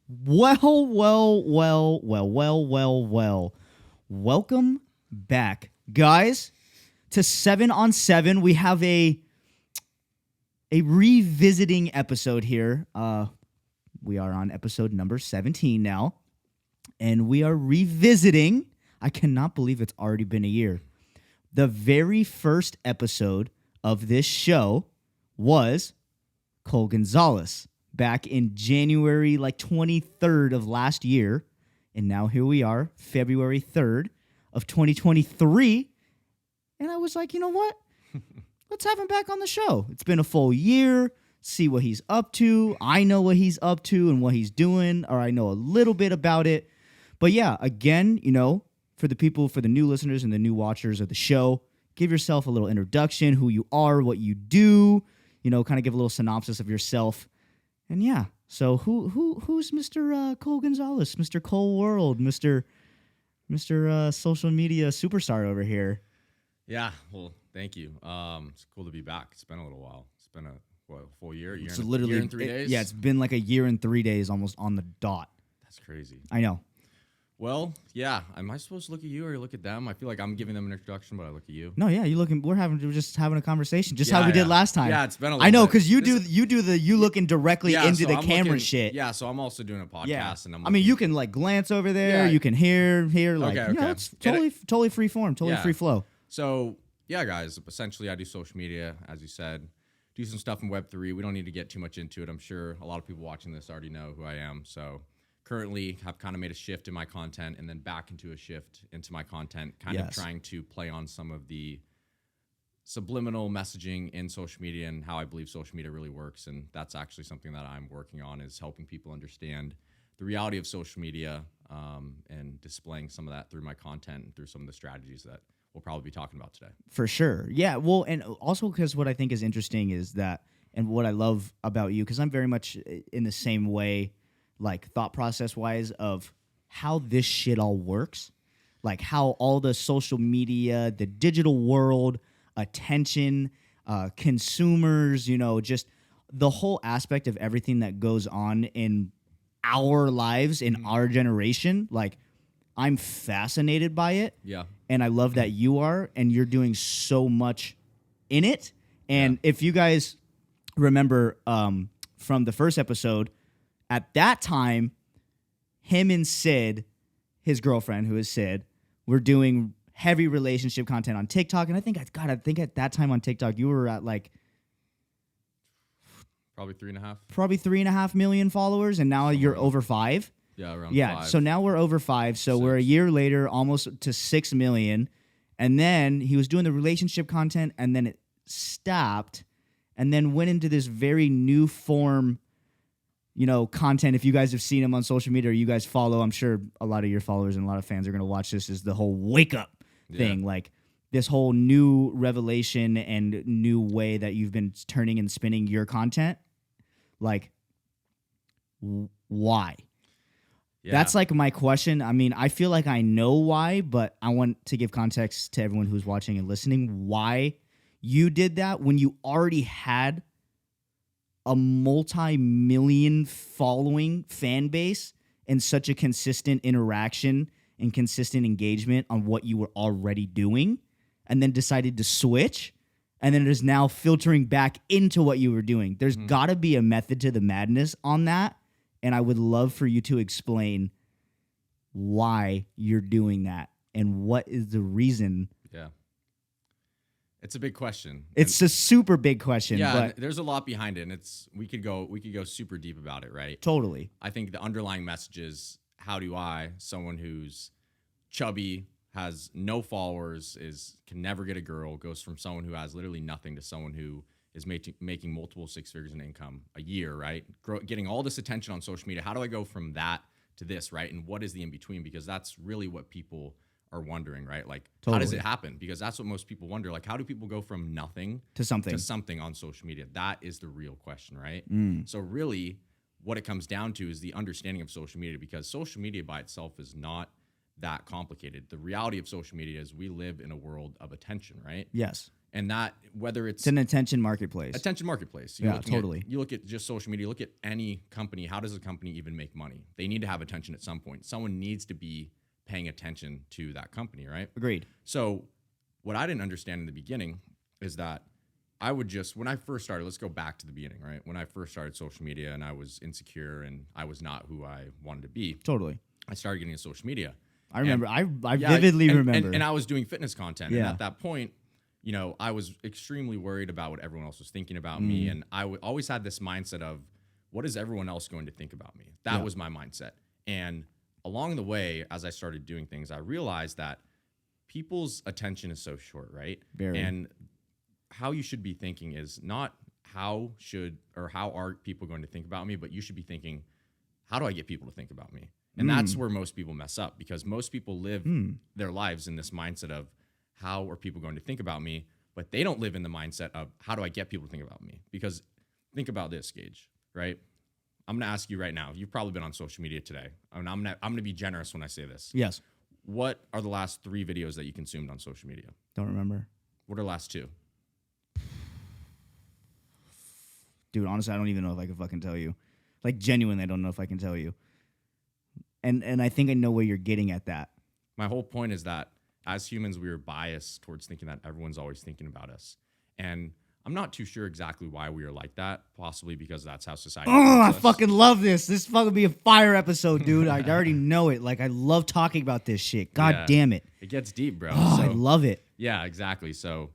Well. Welcome back, guys, to 7 on 7. We have a revisiting episode here. We are on episode number 17 now, and we are revisiting. I cannot believe it's already been a year. The very first episode of this show was Gonzales back in January, 23rd of last year. And now here we are, February 3rd of 2023. And I was like, you know what? Let's have him back on the show. It's been a full year. See what he's up to. I know what he's up to and what he's doing, or I know a little bit about it. But yeah, again, for the new listeners and the new watchers of the show, give yourself a little introduction, who you are, what you do, kind of give a little synopsis of yourself. And yeah, so who's Mr. Gonzales, Mr. COLEWHERLD, Mr. social media superstar over here? Yeah, well, thank you. It's cool to be back. It's been a little while. It's been a full year. Year and 3 days. Yeah, it's been like a year and 3 days, almost on the dot. That's crazy. I know. Well, yeah. Am I supposed to look at you or look at them? I feel like I'm giving them an introduction, but I look at you. No, yeah, we're just having a conversation, just how we did last time. Yeah, it's been a little I know, bit. because you looking directly into the camera shit. Yeah, so I'm also doing a podcast. Yeah. And you can glance over there. Yeah. You can hear. Okay. It's totally free form, free flow. So yeah, guys. Essentially, I do social media, as you said. Do some stuff in Web3. We don't need to get too much into it. I'm sure a lot of people watching this already know who I am. So currently, I've kind of made a shift in my content and then back into a shift into my content, kind of trying to play on some of the subliminal messaging in social media and how I believe social media really works. And that's actually something that I'm working on, is helping people understand the reality of social media and displaying some of that through my content and through some of the strategies that we'll probably be talking about today. For sure. Yeah. Well, and also because what I think is interesting is that, and what I love about you, because I'm very much in the same way, thought process wise, of how this shit all works, how all the social media, the digital world, attention, consumers, just the whole aspect of everything that goes on in our lives, in our generation. I'm fascinated by it. Yeah. And I love that you are, and you're doing so much in it. And if you guys remember from the first episode, at that time, him and Sid, his girlfriend, who is Sid, were doing heavy relationship content on TikTok. And I think at that time on TikTok, you were at probably 3.5. Probably 3.5 million followers, and now you're over 5. Yeah, around 5. So now we're over 5. So 6. we're a year later, almost to 6 million. And then he was doing the relationship content, and then it stopped, and then went into this very new form, content. If you guys have seen him on social media, or you guys follow, I'm sure a lot of your followers and a lot of fans are going to watch this, is the whole wake up thing. This whole new revelation and new way that you've been turning and spinning your content. Why? Yeah. That's my question. I mean, I feel like I know why, but I want to give context to everyone who's watching and listening why you did that when you already had a multi-million following fan base and such a consistent interaction and consistent engagement on what you were already doing, and then decided to switch, and then it is now filtering back into what you were doing. There's got to be a method to the madness on that. And I would love for you to explain why you're doing that and what is the reason. Yeah. It's a big question. It's a super big question. Yeah, but there's a lot behind it, and we could go super deep about it, right? Totally. I think the underlying message is, how do I, someone who's chubby, has no followers, can never get a girl, goes from someone who has literally nothing to someone who is making multiple 6 figures in income a year, right? Getting all this attention on social media. How do I go from that to this, right? And what is the in-between? Because that's really what people are wondering, right? How does it happen? Because that's what most people wonder. How do people go from nothing to something on social media? That is the real question, right? So really, what it comes down to is the understanding of social media, because social media by itself is not that complicated. The reality of social media is we live in a world of attention, right? Yes. And that, whether It's an attention marketplace. attention marketplace. Yeah, totally. You look at just social media, look at any company. How does a company even make money? They need to have attention at some point. Someone needs to be paying attention to that company, right? Agreed. So what I didn't understand in the beginning is that I would just, when I first started, let's go back to the beginning, right? When I first started social media and I was insecure and I was not who I wanted to be, Totally. I started getting into social media. I remember. I Yeah, vividly and- remember. And I was doing fitness content. Yeah. And at that point, you know, I was extremely worried about what everyone else was thinking about me. And I always had this mindset of, what is everyone else going to think about me? That was my mindset. And along the way, as I started doing things, I realized that people's attention is so short, right? Very. And how you should be thinking is not how are people going to think about me, but you should be thinking, how do I get people to think about me? And that's where most people mess up, because most people live their lives in this mindset of, how are people going to think about me? But they don't live in the mindset of, how do I get people to think about me? Because think about this, Gage, right? I'm going to ask you right now. You've probably been on social media today. And I'm going to be generous when I say this. Yes. What are the last 3 videos that you consumed on social media? Don't remember. What are the last 2? Dude, honestly, I don't even know if I can fucking tell you. Like, genuinely, I don't know if I can tell you. And I think I know where you're getting at that. My whole point is that as humans, we are biased towards thinking that everyone's always thinking about us. And I'm not too sure exactly why we are like that. Possibly because that's how society Oh, I treats us. fucking love this. This fucking be a fire episode, dude. I already know it. Like, I love talking about this shit. God Yeah. damn it. It gets deep, bro. Oh, I So- love it. Yeah, exactly. So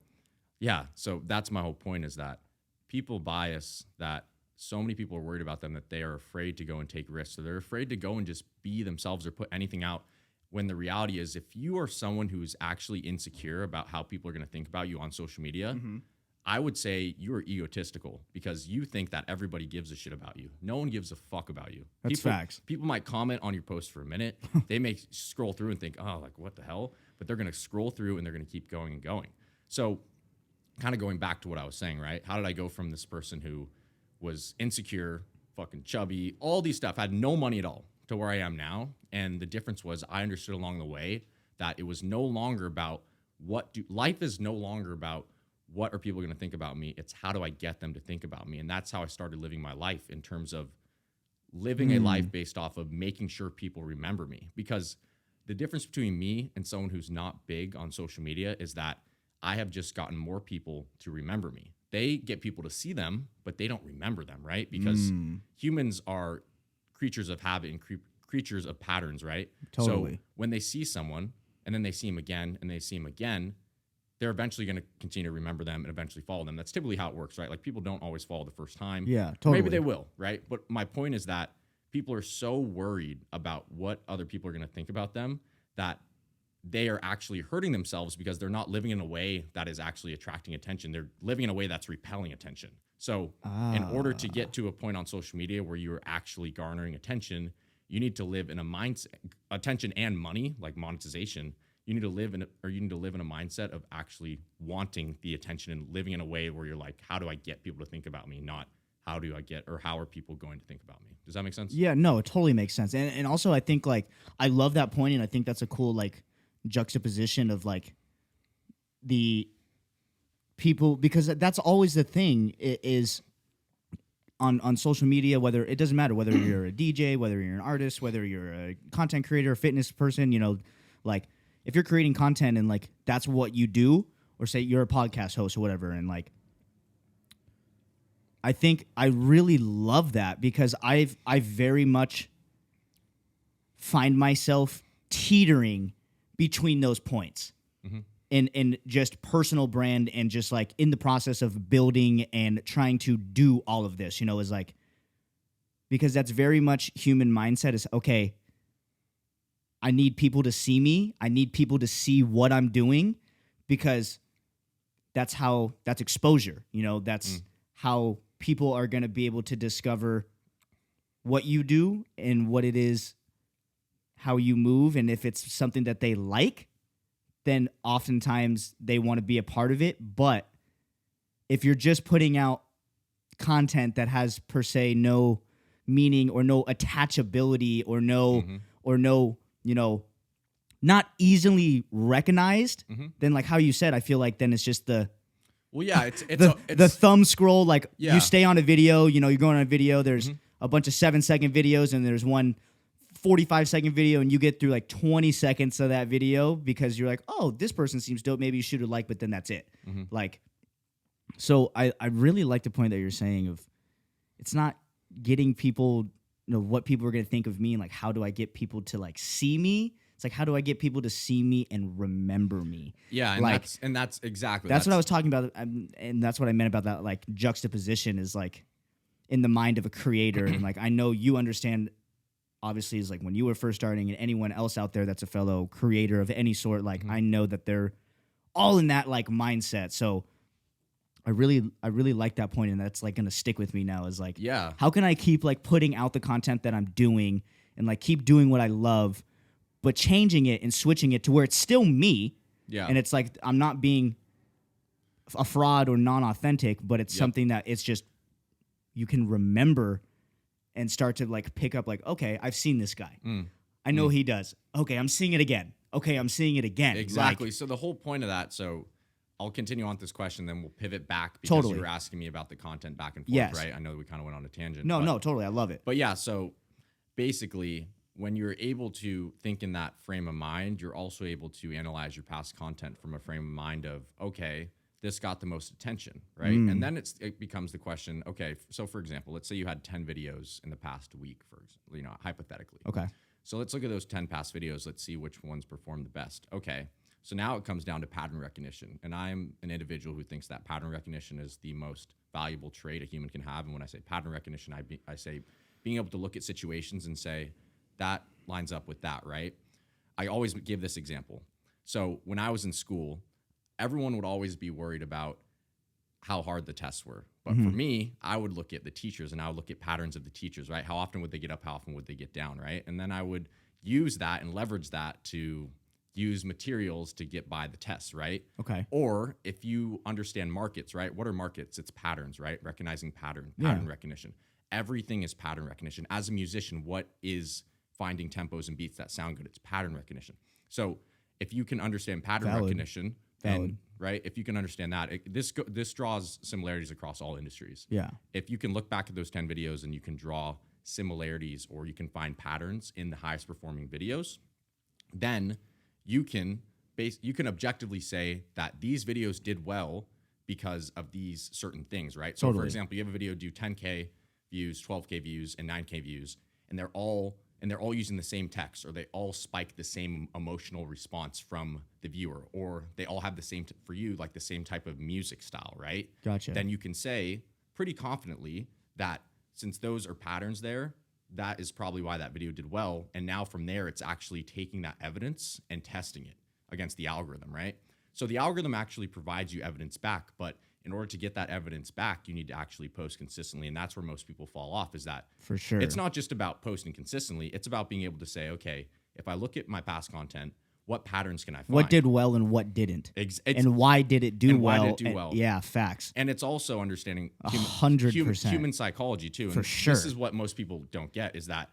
that's my whole point, is that people bias, that so many people are worried about them that they are afraid to go and take risks. So they're afraid to go and just be themselves or put anything out, when the reality is, if you are someone who's actually insecure about how people are going to think about you on social media, I would say you are egotistical, because you think that everybody gives a shit about you. No one gives a fuck about you. That's facts. People might comment on your post for a minute. They may scroll through and think, oh, like, what the hell? But they're going to scroll through and they're going to keep going and going. So kind of going back to what I was saying, right? How did I go from this person who was insecure, fucking chubby, all these stuff, had no money at all, to where I am now? And the difference was, I understood along the way that it was no longer about life is no longer about what are people going to think about me. It's how do I get them to think about me? And that's how I started living my life, in terms of living a life based off of making sure people remember me. Because the difference between me and someone who's not big on social media is that I have just gotten more people to remember me. They get people to see them, but they don't remember them, right? Because humans are creatures of habit and creatures of patterns, right? Totally. So when they see someone and then they see him again and they see him again, they're eventually going to continue to remember them and eventually follow them. That's typically how it works, right? Like, people don't always follow the first time. Yeah, totally. Maybe they will, right? But my point is that people are so worried about what other people are going to think about them that they are actually hurting themselves, because they're not living in a way that is actually attracting attention. They're living in a way that's repelling attention. So in order to get to a point on social media where you are actually garnering attention, you need to live in a mindset, attention and money, like monetization. You need to live in a mindset of actually wanting the attention and living in a way where you're like, how do I get people to think about me? Not how are people going to think about me? Does that make sense? Yeah, no, it totally makes sense. And also, I think, like, I love that point, and I think that's a cool, like, juxtaposition of, like, the people, because that's always the thing, is on social media, whether it doesn't matter whether you're a DJ, whether you're an artist, whether you're a content creator, a fitness person, you know, like, if you're creating content and, like, that's what you do, or say you're a podcast host or whatever, and, like, I think I really love that, because I very much find myself teetering between those points in just personal brand, and just, like, in the process of building and trying to do all of this, you know, is like, because that's very much human mindset, is, okay, I need people to see me. I need people to see what I'm doing, because that's exposure, you know, that's how people are going to be able to discover what you do and what it is, how you move. And if it's something that they like, then oftentimes they want to be a part of it. But if you're just putting out content that has per se no meaning or no attachability or no, you know, not easily recognized, then, like how you said, I feel like then it's just Well, yeah, The thumb scroll, like Yeah. you stay on a video, you're going on a video, there's a bunch of 7-second videos and there's one 45-second video and you get through like 20 seconds of that video because you're like, oh, this person seems dope. Maybe you shoot a like, but then that's it. Like, so I really like the point that you're saying of it's not getting people, what people are going to think of me and like, how do I get people to like see me? It's like, how do I get people to see me and remember me? Yeah, and like, that's exactly that's what I was talking about, and that's what I meant about that like juxtaposition is like in the mind of a creator, and like I know you understand. Obviously, is like when you were first starting, and anyone else out there that's a fellow creator of any sort, like I know that they're all in that like mindset. So I really like that point, and that's like gonna stick with me now. Is like, Yeah. how can I keep like putting out the content that I'm doing and like keep doing what I love, but changing it and switching it to where it's still me. Yeah. And it's like I'm not being a fraud or non-authentic, but it's something that it's just you can remember and start to like pick up like, okay, I've seen this guy. I know he does. Okay, I'm seeing it again. Okay, I'm seeing it again. Exactly. Like, So the whole point of that, so I'll continue on with this question, then we'll pivot back because Totally. you were asking me about the content back and forth, Yes. right? I know we kind of went on a tangent. no, but, totally. I love it. But yeah, so basically, when you're able to think in that frame of mind, you're also able to analyze your past content from a frame of mind of, okay, this got the most attention, right? And then it becomes the question, okay, so for example, let's say you had 10 videos in the past week, hypothetically. Okay. So let's look at those 10 past videos. Let's see which ones perform the best. Okay. So now it comes down to pattern recognition. And I'm an individual who thinks that pattern recognition is the most valuable trait a human can have. And when I say pattern recognition, I say being able to look at situations and say, that lines up with that, right? I always give this example. So when I was in school, everyone would always be worried about how hard the tests were. But for me, I would look at the teachers and I would look at patterns of the teachers, right? How often would they get up? How often would they get down, right? And then I would use that and leverage that to use materials to get by the tests, right? Okay. Or if you understand markets, right? What are markets? It's patterns, right? Recognizing pattern recognition. Everything is pattern recognition. As a musician, what is finding tempos and beats that sound good? It's pattern recognition. So if you can understand pattern recognition, and right, if you can understand that, this draws similarities across all industries. Yeah. If you can look back at those 10 videos and you can draw similarities or you can find patterns in the highest performing videos, then you can objectively say that these videos did well because of these certain things, right? So for example, you have a video do 10K views, 12K views, and 9K views, and they're all using the same text, or they all spike the same emotional response from the viewer, or they all have the same, for you, like the same type of music style, right? Gotcha. Then you can say pretty confidently that since those are patterns there, that is probably why that video did well. And now from there, it's actually taking that evidence and testing it against the algorithm, right? So the algorithm actually provides you evidence back, but in order to get that evidence back, you need to actually post consistently. And that's where most people fall off, is that For sure. it's not just about posting consistently. It's about being able to say, okay, if I look at my past content, what patterns can I find? What did well and what didn't? And why did it do well? Why did it do well? Yeah, facts. And it's also understanding 100%. human psychology too. For And sure. This is what most people don't get, is that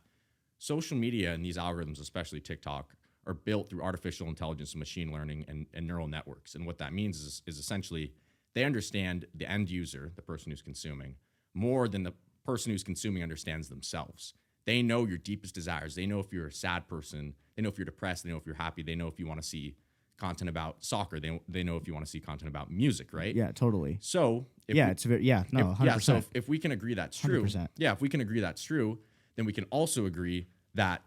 social media and these algorithms, especially TikTok, are built through artificial intelligence and machine learning and neural networks. And what that means is essentially they understand the end user, the person who's consuming, more than the person who's consuming understands themselves. They know your deepest desires. They know if you're a sad person. They know if you're depressed. They know if you're happy. They know if you want to see content about soccer. They know if you want to see content about music, right? Yeah, totally. So It's very 100%. So if we can agree that's true, 100%. if we can agree that's true, then we can also agree that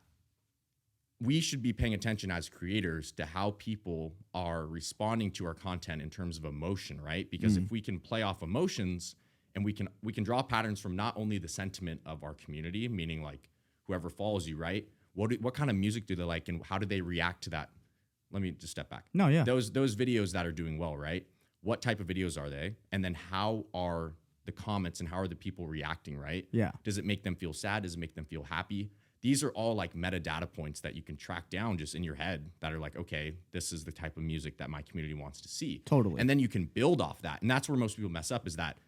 we should be paying attention as creators to how people are responding to our content in terms of emotion, right? Because if we can play off emotions and we can draw patterns from not only the sentiment of our community, meaning like whoever follows you, right? What kind of music do they like and how do they react to that? Let me just step back. No, yeah. Those videos that are doing well, right? What type of videos are they? And then how are the comments and how are the people reacting, right? Yeah. Does it make them feel sad? Does it make them feel happy? These are all like metadata points that you can track down just in your head that are like, okay, this is the type of music that my community wants to see. Totally. And then you can build off that. And that's where most people mess up, is that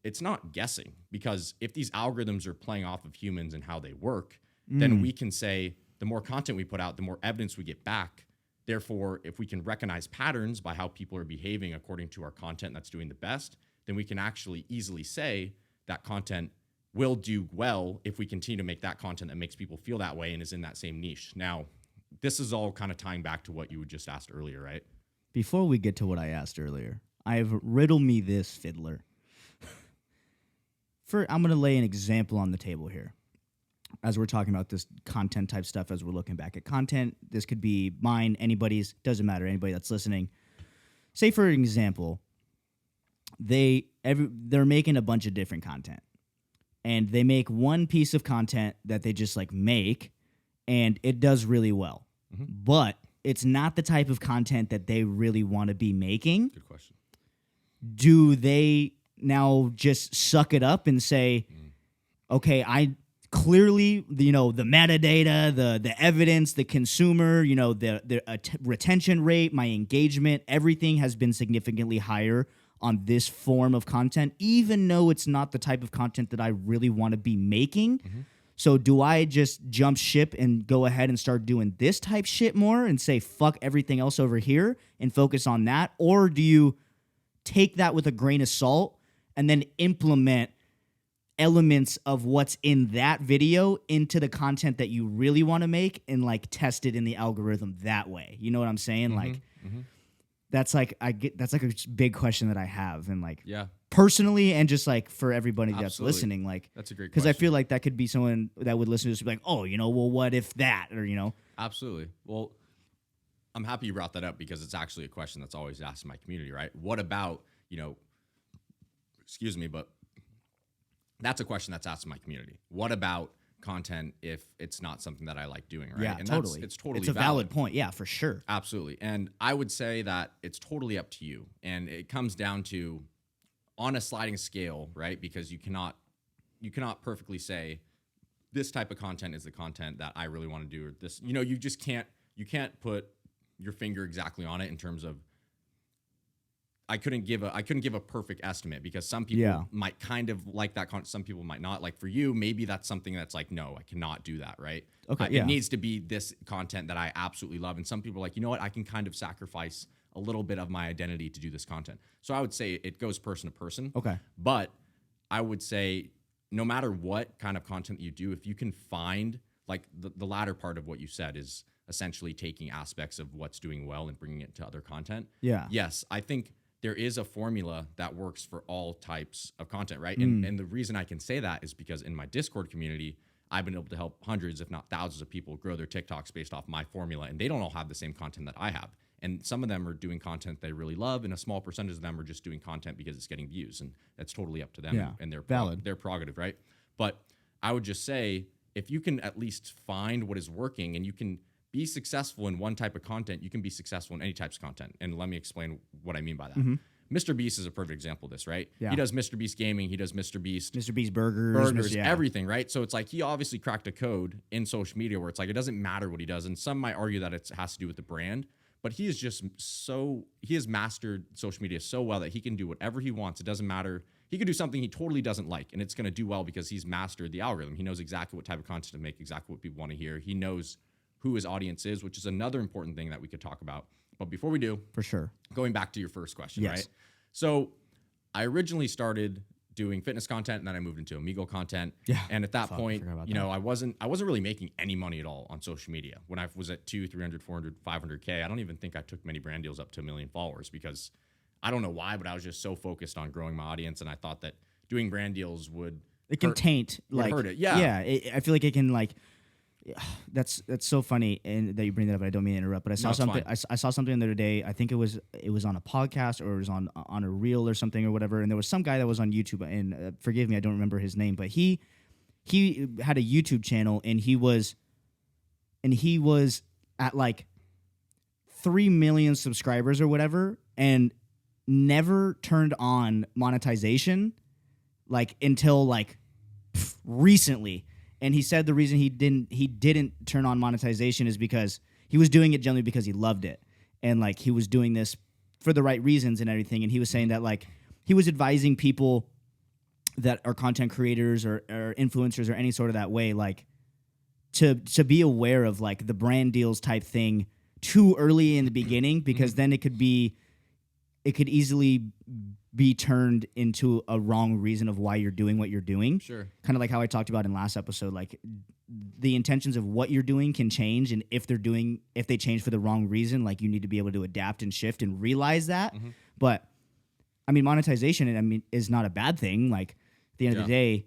it's not guessing, because if these algorithms are playing off of humans and how they work, then we can say the more content we put out, the more evidence we get back, Therefore, if we can recognize patterns by how people are behaving according to our content that's doing the best, then we can actually easily say that content will do well if we continue to make that content that makes people feel that way and is in that same niche. Now, this is all kind of tying back to what you just asked earlier, right? Before we get to what I asked earlier, I have riddle me this, fiddler. I'm going to lay an example on the table here. As we're talking about this content type stuff, as we're looking back at content, this could be mine, anybody's, doesn't matter, anybody that's listening. Say, for example, they're making a bunch of different content, and they make one piece of content that they just like make, and it does really well. Mm-hmm. But it's not the type of content that they really want to be making. Good question. Do they now just suck it up and say, okay, I clearly, the metadata, the evidence, the consumer, the retention rate, my engagement, everything has been significantly higher on this form of content, even though it's not the type of content that I really want to be making. Mm-hmm. So do I just jump ship and go ahead and start doing this type shit more and say, fuck everything else over here and focus on that? Or do you take that with a grain of salt and then implement elements of what's in that video into the content that you really want to make and like test it in the algorithm that way? You know what I'm saying? Mm-hmm. That's like a big question that I have, and like personally, and just like for everybody that's listening, like that's a great question. Because I feel like that could be someone that would listen to this and be like, oh, well, what if that, or Absolutely. Well, I'm happy you brought that up because it's actually a question that's always asked in my community, right? What about, excuse me, but that's a question that's asked in my community. What about content if it's not something that I like doing, right? Yeah, and totally. It's totally It's a valid point. Yeah, for sure. Absolutely. And I would say that it's totally up to you. And it comes down to on a sliding scale, right? Because you cannot perfectly say this type of content is the content that I really want to do, or this, you just can't put your finger exactly on it in terms of I couldn't give a perfect estimate because some people might kind of like that content, some people might not. Like for you, maybe that's something that's like, no, I cannot do that, right? Okay, it needs to be this content that I absolutely love. And some people are like, you know what, I can kind of sacrifice a little bit of my identity to do this content. So I would say it goes person to person. Okay. But I would say no matter what kind of content you do, if you can find like the latter part of what you said is essentially taking aspects of what's doing well and bringing it to other content. Yeah. Yes, I think there is a formula that works for all types of content, right? And the reason I can say that is because in my Discord community, I've been able to help hundreds, if not thousands of people grow their TikToks based off my formula, and they don't all have the same content that I have. And some of them are doing content they really love, and a small percentage of them are just doing content because it's getting views, and that's totally up to them and their prerogative, right? But I would just say, if you can at least find what is working and you can be successful in one type of content, you can be successful in any types of content. And let me explain what I mean by that. Mm-hmm. Mr. Beast is a perfect example of this, right? Yeah. He does Mr. Beast gaming. He does Mr. Beast burgers, everything, right? So it's like he obviously cracked a code in social media where it's like it doesn't matter what he does. And some might argue that it has to do with the brand, but he is just he has mastered social media so well that he can do whatever he wants. It doesn't matter. He could do something he totally doesn't like, and it's going to do well because he's mastered the algorithm. He knows exactly what type of content to make, exactly what people want to hear. He knows who his audience is, which is another important thing that we could talk about. But before we do, for sure, going back to your first question, right? So I originally stared doing fitness content, and then I moved into Amigo content. Yeah. And at that point, I wasn't really making any money at all on social media. When I was at 200, 300, 400, 500K, I don't even think I took many brand deals up to 1 million followers because I don't know why, but I was just so focused on growing my audience, and I thought that doing brand deals would hurt it. Yeah. Yeah. I feel like it can like. That's so funny, and that you bring that up. I don't mean to interrupt, but I saw something. I saw something the other day. I think it was on a podcast or it was on a reel or something or whatever. And there was some guy that was on YouTube, and forgive me, I don't remember his name, but he had a YouTube channel, and he was at like 3 million subscribers or whatever, and never turned on monetization, like until like recently. And he said the reason he didn't turn on monetization is because he was doing it generally because he loved it. And like he was doing this for the right reasons and everything. And he was saying that like he was advising people that are content creators or influencers or any sort of that way, like to be aware of like the brand deals type thing too early in the beginning, because then it could easily be turned into a wrong reason of why you're doing what you're doing. Sure. Kind of like how I talked about in last episode, like the intentions of what you're doing can change, and if they change for the wrong reason, like you need to be able to adapt and shift and realize that. But I mean, monetization, is not a bad thing. Like at the end of the day,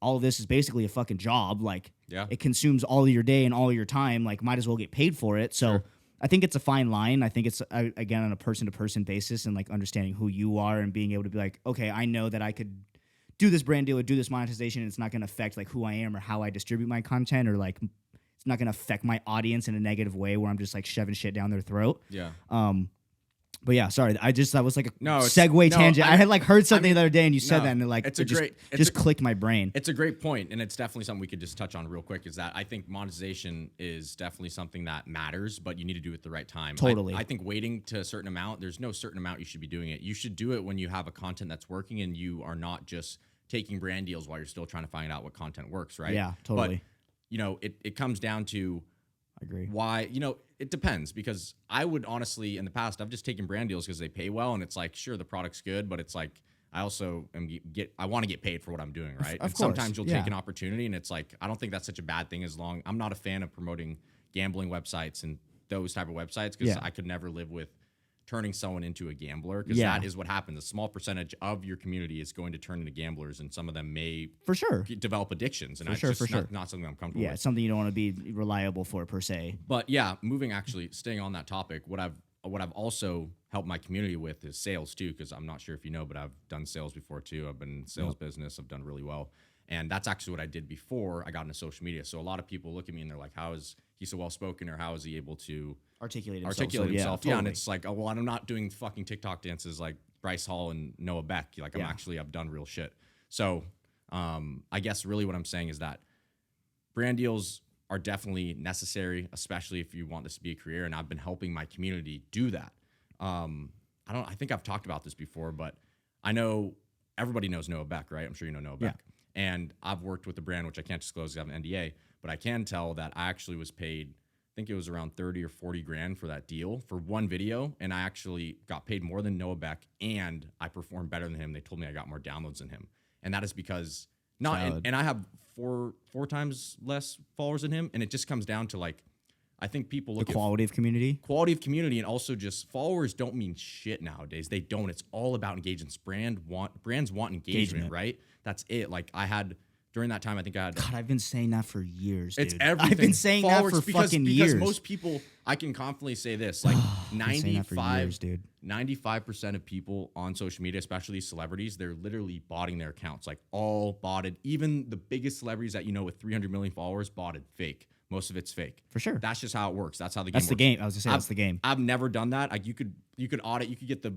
all of this is basically a fucking job. Like it consumes all of your day and all of your time. Like might as well get paid for it. So I think it's a fine line. I think it's again on a person to person basis, and like understanding who you are and being able to be like, okay, I know that I could do this brand deal or do this monetization, and it's not going to affect like who I am or how I distribute my content, or like it's not going to affect my audience in a negative way where I'm just like shoving shit down their throat. Yeah. But yeah, sorry. That was like a segue tangent. I had like heard something the other day, and you said that, and like it just clicked my brain. It's a great point, and it's definitely something we could just touch on real quick. Is that I think monetization is definitely something that matters, but you need to do it at the right time. Totally. I think waiting to a certain amount, there's no certain amount you should be doing it. You should do it when you have a content that's working, and you are not just taking brand deals while you're still trying to find out what content works, right? Yeah, totally. But it comes down to. I agree. Why? It depends, because I would honestly, in the past, I've just taken brand deals because they pay well, and it's like, sure, the product's good, but it's like, I also I want to get paid for what I'm doing, right? Of and course, sometimes you'll take an opportunity, and it's like, I don't think that's such a bad thing I'm not a fan of promoting gambling websites and those type of websites, because I could never live with turning someone into a gambler, because that is what happens. A small percentage of your community is going to turn into gamblers, and some of them may for sure develop addictions, and not something I'm comfortable with. It's something you don't want to be reliable for per se. But yeah, staying on that topic, what I've also helped my community with is sales too, because I'm not sure if you know, but I've done sales before too. I've been in the sales business. I've done really well. And that's actually what I did before I got into social media. So a lot of people look at me and they're like, how is he so well-spoken, or how is he able to articulate himself? Yeah, totally. And it's like, oh, well, I'm not doing fucking TikTok dances like Bryce Hall and Noah Beck. Like I've done real shit. So I guess really what I'm saying is that brand deals are definitely necessary, especially if you want this to be a career. And I've been helping my community do that. I think I've talked about this before, but I know everybody knows Noah Beck, right? I'm sure you know Noah Beck. And I've worked with the brand, which I can't disclose because I have an NDA, but I can tell that I actually was paid, I think it was around 30 or 40 grand for that deal for one video. And I actually got paid more than Noah Beck, and I performed better than him. They told me I got more downloads than him. And that is because and I have four times less followers than him. And it just comes down to like, I think people look at quality of community, and also just followers don't mean shit nowadays. They don't. It's all about engagement. Brands want engagement, right? That's it. Like during that time, I think I had. God, I've been saying that for years, dude. It's everything. I've been saying that for fucking years. Because most people, I can confidently say this, like 95% of people on social media, especially celebrities, they're literally botting their accounts, like all botted. Even the biggest celebrities that with 300 million followers, botted fake. Most of it's fake. For sure. That's just how it works. That's how the game works. That's the game. I was going to say that's the game. I've never done that. Like you could audit, you could get the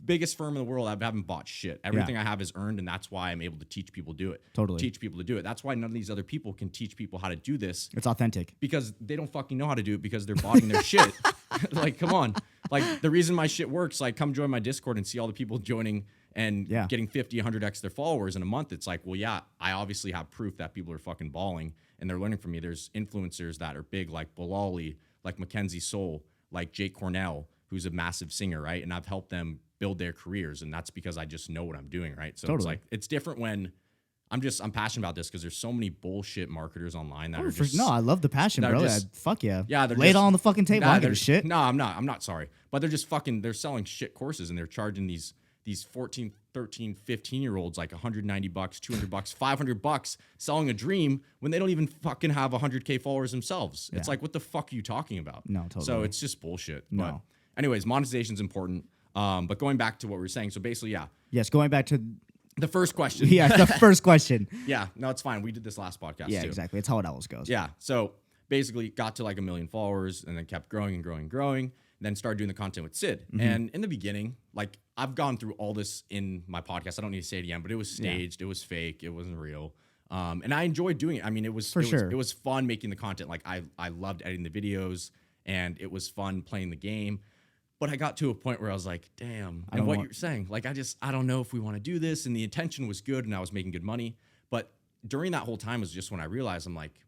biggest firm in the world. I haven't bought shit. Everything I have is earned, and that's why I'm able to teach people to do it. Totally. Teach people to do it. That's why none of these other people can teach people how to do this. It's authentic. Because they don't fucking know how to do it, because they're botting their shit. Like, come on. Like, the reason my shit works, like, come join my Discord and see all the people joining and getting 50, 100x their followers in a month. It's like, well, yeah, I obviously have proof that people are fucking balling and they're learning from me. There's influencers that are big, like Bilali, like Mackenzie Soul, like Jake Cornell, who's a massive singer, right? And I've helped them build their careers, and that's because I just know what I'm doing, right? So It's like, it's different when I'm passionate about this, because there's so many bullshit marketers online that are just... No, I love the passion, bro. Fuck yeah. Yeah, lay it all on the fucking table. I don't give a shit. No, I'm not sorry. But they're just they're selling shit courses, and they're charging these 14, 13, 15-year-olds like $190, $200, $500 selling a dream when they don't even fucking have 100K followers themselves. Yeah. It's like, what the fuck are you talking about? No, totally. So it's just bullshit. No. But anyways, monetization's important. But going back to what we were saying, so basically, yeah. Yes, going back to the first question. Yeah, the first question. Yeah, no, it's fine. We did this last podcast too. Yeah, exactly. It's how it always goes. Yeah, so basically got to like 1 million followers, and then kept growing and growing and growing. Then started doing the content with Sid. Mm-hmm. And in the beginning, like, I've gone through all this in my podcast. I don't need to say it again, but it was staged. It was fake. It wasn't real. And I enjoyed doing it. I mean, it was fun making the content. Like, I loved editing the videos, and it was fun playing the game. But I got to a point where I was like, damn, and what you're saying, like, I don't know if we want to do this. And the intention was good, and I was making good money. But during that whole time was just when I realized, I'm like,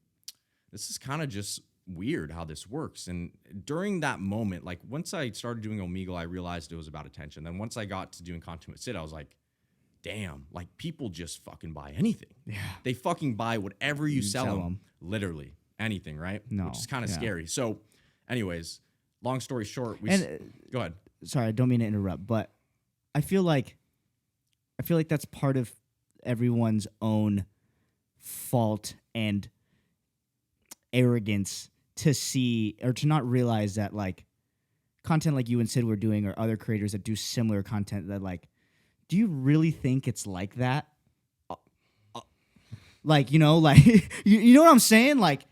this is kind of just weird how this works. And during that moment, like once I started doing Omegle, I realized it was about attention. Then once I got to doing content with Sid, I was like, damn, like people just fucking buy anything. Yeah. They fucking buy whatever you sell sell them. 'em. Literally anything, right? No. Which is kind of Yeah. scary. So anyways, long story short, go ahead. Sorry, I don't mean to interrupt, but I feel like that's part of everyone's own fault and arrogance to see or to not realize that like content like you and Sid were doing or other creators that do similar content that like, do you really think it's like that? Like, you know, like you know what I'm saying? Like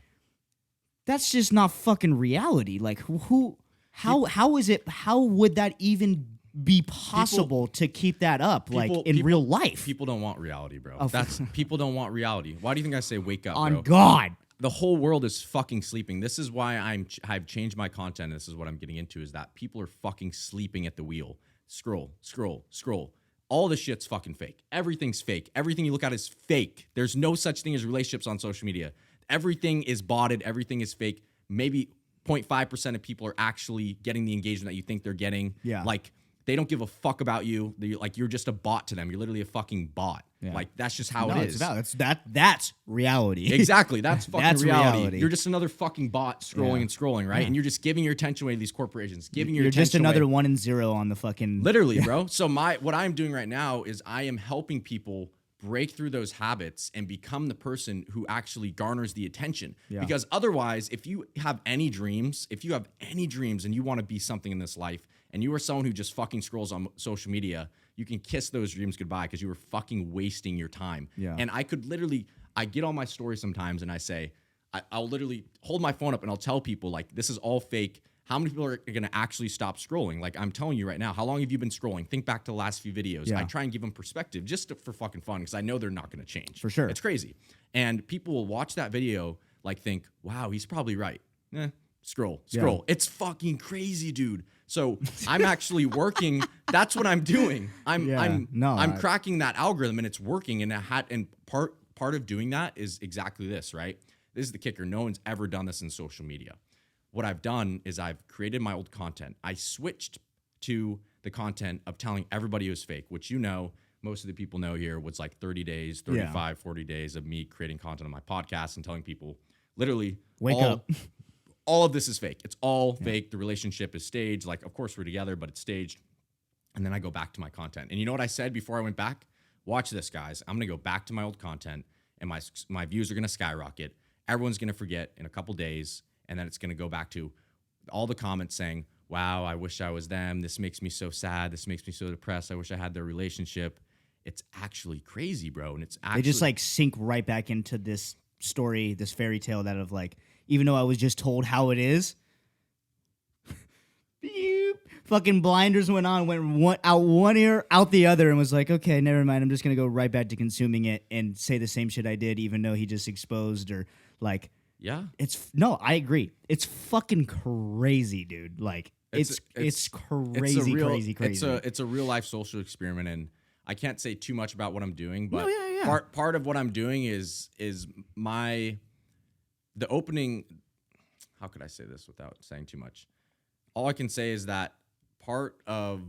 that's just not fucking reality. Like how is it, how would that even be possible to keep that up in real life? People don't want reality, bro. People don't want reality. Why do you think I say wake up, On bro? God. The whole world is fucking sleeping. This is why I've changed my content. This is what I'm getting into, is that people are fucking sleeping at the wheel. Scroll. All the shit's fucking fake. Everything's fake. Everything you look at is fake. There's no such thing as relationships on social media. Everything is botted. Everything is fake. Maybe 0.5% of people are actually getting the engagement that you think they're getting. Yeah. Like, they don't give a fuck about you. You're just a bot to them. You're literally a fucking bot. Yeah. Like, that's just how it is. That's reality. Exactly. That's fucking That's reality. You're just another fucking bot scrolling and scrolling, right? Yeah. And you're just giving your attention away to these corporations. You're just another 1 and 0 on the fucking... Literally, bro. So what I'm doing right now is I am helping people break through those habits and become the person who actually garners the attention. Yeah. Because otherwise, if you have any dreams and you want to be something in this life, and you are someone who just fucking scrolls on social media, you can kiss those dreams goodbye because you were fucking wasting your time. Yeah. And I get on my stories sometimes and I say, I'll literally hold my phone up and I'll tell people, like, this is all fake. How many people are going to actually stop scrolling? Like, I'm telling you right now, how long have you been scrolling? Think back to the last few videos. Yeah. I try and give them perspective just for fucking fun because I know they're not going to change. For sure. It's crazy. And people will watch that video, like, think, wow, he's probably right. Scroll. Yeah. It's fucking crazy, dude. So I'm actually working. That's what I'm doing. I'm cracking that algorithm and it's working. And part of doing that is exactly this, right? This is the kicker. No one's ever done this in social media. What I've done is I've created my old content. I switched to the content of telling everybody it was fake, which, you know, most of the people know here was like 30 days, 35, 40 days of me creating content on my podcast and telling people literally wake up. All of this is fake. It's all fake. The relationship is staged. Like, of course, we're together, but it's staged. And then I go back to my content. And you know what I said before I went back? Watch this, guys. I'm going to go back to my old content, and my views are going to skyrocket. Everyone's going to forget in a couple days, and then it's going to go back to all the comments saying, wow, I wish I was them. This makes me so sad. This makes me so depressed. I wish I had their relationship. It's actually crazy, bro. And they just like sink right back into this story, this fairy tale that of like, even though I was just told how it is, beep, fucking blinders went on, went out one ear, out the other, and was like, okay, never mind. I'm just going to go right back to consuming it and say the same shit I did, even though he just exposed or like, yeah. I agree. It's fucking crazy, dude. Like, it's crazy, crazy. It's a real life social experiment, and I can't say too much about what I'm doing, but part of what I'm doing is the opening. How could I say this without saying too much? All I can say is that part of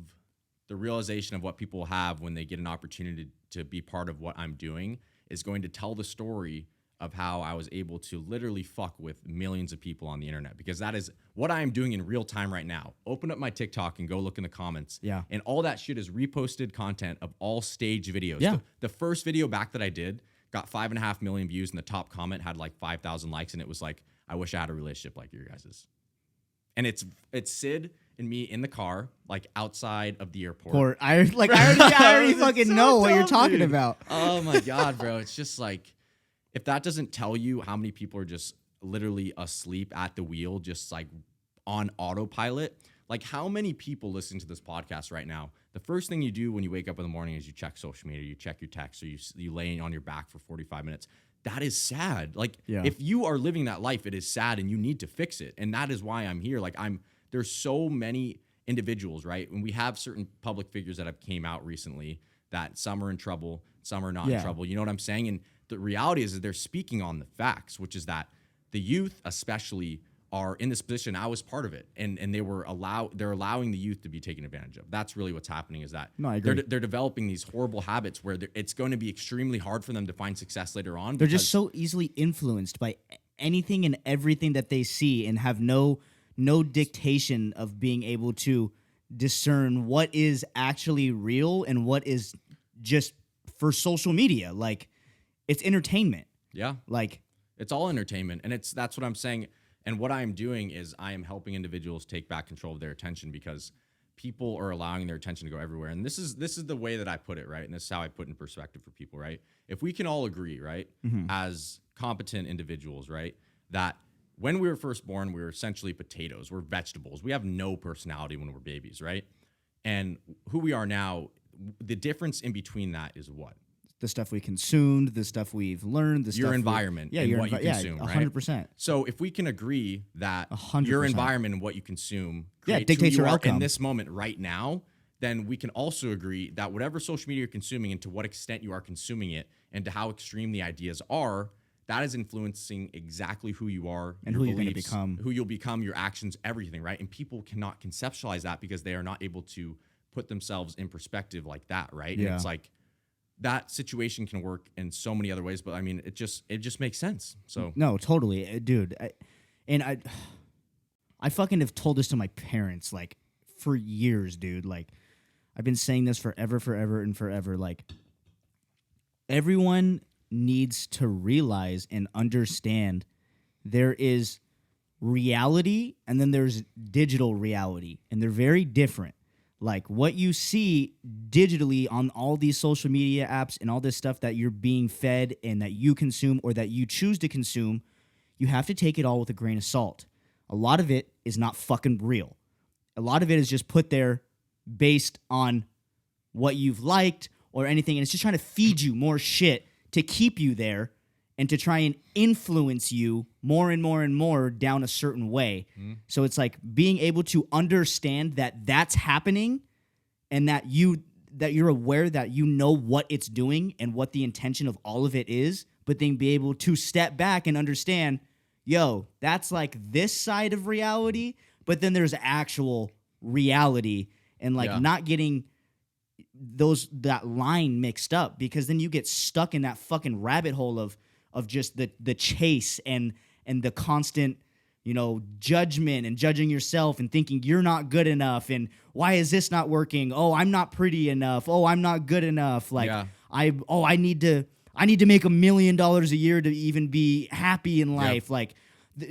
the realization of what people have when they get an opportunity to be part of what I'm doing is going to tell the story of how I was able to literally fuck with millions of people on the internet, because that is what I am doing in real time right now. Open up my TikTok and go look in the comments. Yeah. And all that shit is reposted content of all staged videos. Yeah. The first video back that I did got 5.5 million views, and the top comment had like 5,000 likes, and it was like, I wish I had a relationship like your guys's. And it's Sid and me in the car, like outside of the airport. I already fucking so know what you're dumb, talking dude. about. Oh my God, bro. It's just like, if that doesn't tell you how many people are just literally asleep at the wheel, just like on autopilot, like how many people listening to this podcast right now, the first thing you do when you wake up in the morning is you check social media, you check your text, or you lay on your back for 45 minutes. That is sad. Like, if you are living that life, it is sad and you need to fix it. And that is why I'm here. Like, there's so many individuals, right? When we have certain public figures that have came out recently, that some are in trouble, some are not in trouble. You know what I'm saying? And the reality is that they're speaking on the facts, which is that the youth especially are in this position. I was part of it, and they're allowing the youth to be taken advantage of. That's really what's happening. Is that No, I agree. they're developing these horrible habits where it's going to be extremely hard for them to find success later on. They're just so easily influenced by anything and everything that they see, and have no dictation of being able to discern what is actually real and what is just for social media. Like, it's entertainment. Yeah, Like, it's all entertainment, and that's what I'm saying. And what I am doing is I am helping individuals take back control of their attention, because people are allowing their attention to go everywhere. And this is the way that I put it, right? And this is how I put in perspective for people, right? If we can all agree, right, as competent individuals, right, that when we were first born, we were essentially potatoes, we're vegetables. We have no personality when we're babies, right? And who we are now, the difference in between that is what? the stuff we consumed, the stuff we've learned, the stuff Your environment and what you consume, right? 100%. So if we can agree that 100%. your environment and what you consume dictates who you your are outcome in this moment right now, then we can also agree that whatever social media you're consuming and to what extent you are consuming it and to how extreme the ideas are, that is influencing exactly who you are and your who you're going to beliefs, become. who you'll become, your actions, everything, right? And people cannot conceptualize that because they are not able to put themselves in perspective like that, right? Yeah. And it's like that situation can work in so many other ways, but I mean, it just makes sense. So No, totally, dude. I fucking have told this to my parents like for years, dude. Like, I've been saying this forever. Like, everyone needs to realize and understand there is reality and then there's digital reality, and they're very different. Like, what you see digitally on all these social media apps and all this stuff that you're being fed and that you consume or that you choose to consume, you have to take it all with a grain of salt. A lot of it is not fucking real. A lot of it is just put there based on what you've liked or anything, and it's just trying to feed you more shit to keep you there and to try and influence you more and more and more down a certain way. So it's like being able to understand that that's happening and that you're aware that you know what it's doing and what the intention of all of it is, but then be able to step back and understand, yo, that's like this side of reality, but then there's actual reality, and like not getting that line mixed up, because then you get stuck in that fucking rabbit hole of just the chase and the constant, judgment and judging yourself and thinking you're not good enough and why is this not working? Oh, I'm not pretty enough. Oh, I'm not good enough. Like I need to make $1 million a year to even be happy in life. Like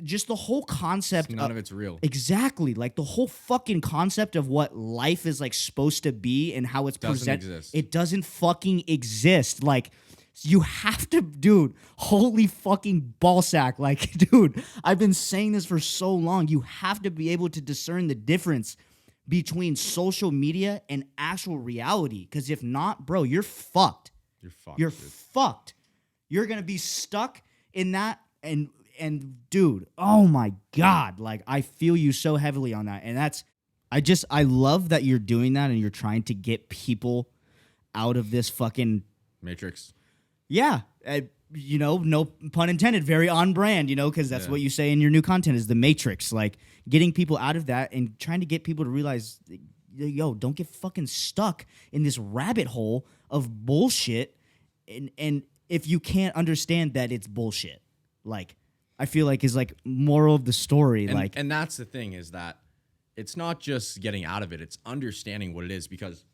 just the whole concept. none of it's real. Exactly. Like the whole fucking concept of what life is like supposed to be and how it's presented. It doesn't fucking exist. Like, you have to, dude, holy fucking ballsack. Like, dude, I've been saying this for so long. You have to be able to discern the difference between social media and actual reality. Because if not, bro, you're fucked. You're fucked. You're going to be stuck in that. And dude, oh my God. Like, I feel you so heavily on that. And I love that you're doing that and you're trying to get people out of this fucking Matrix. Yeah, no pun intended, very on brand, because that's what you say in your new content is the Matrix, like getting people out of that and trying to get people to realize, yo, don't get fucking stuck in this rabbit hole of bullshit. And if you can't understand that it's bullshit, like, I feel like is like moral of the story. And that's the thing, is that it's not just getting out of it, it's understanding what it is, because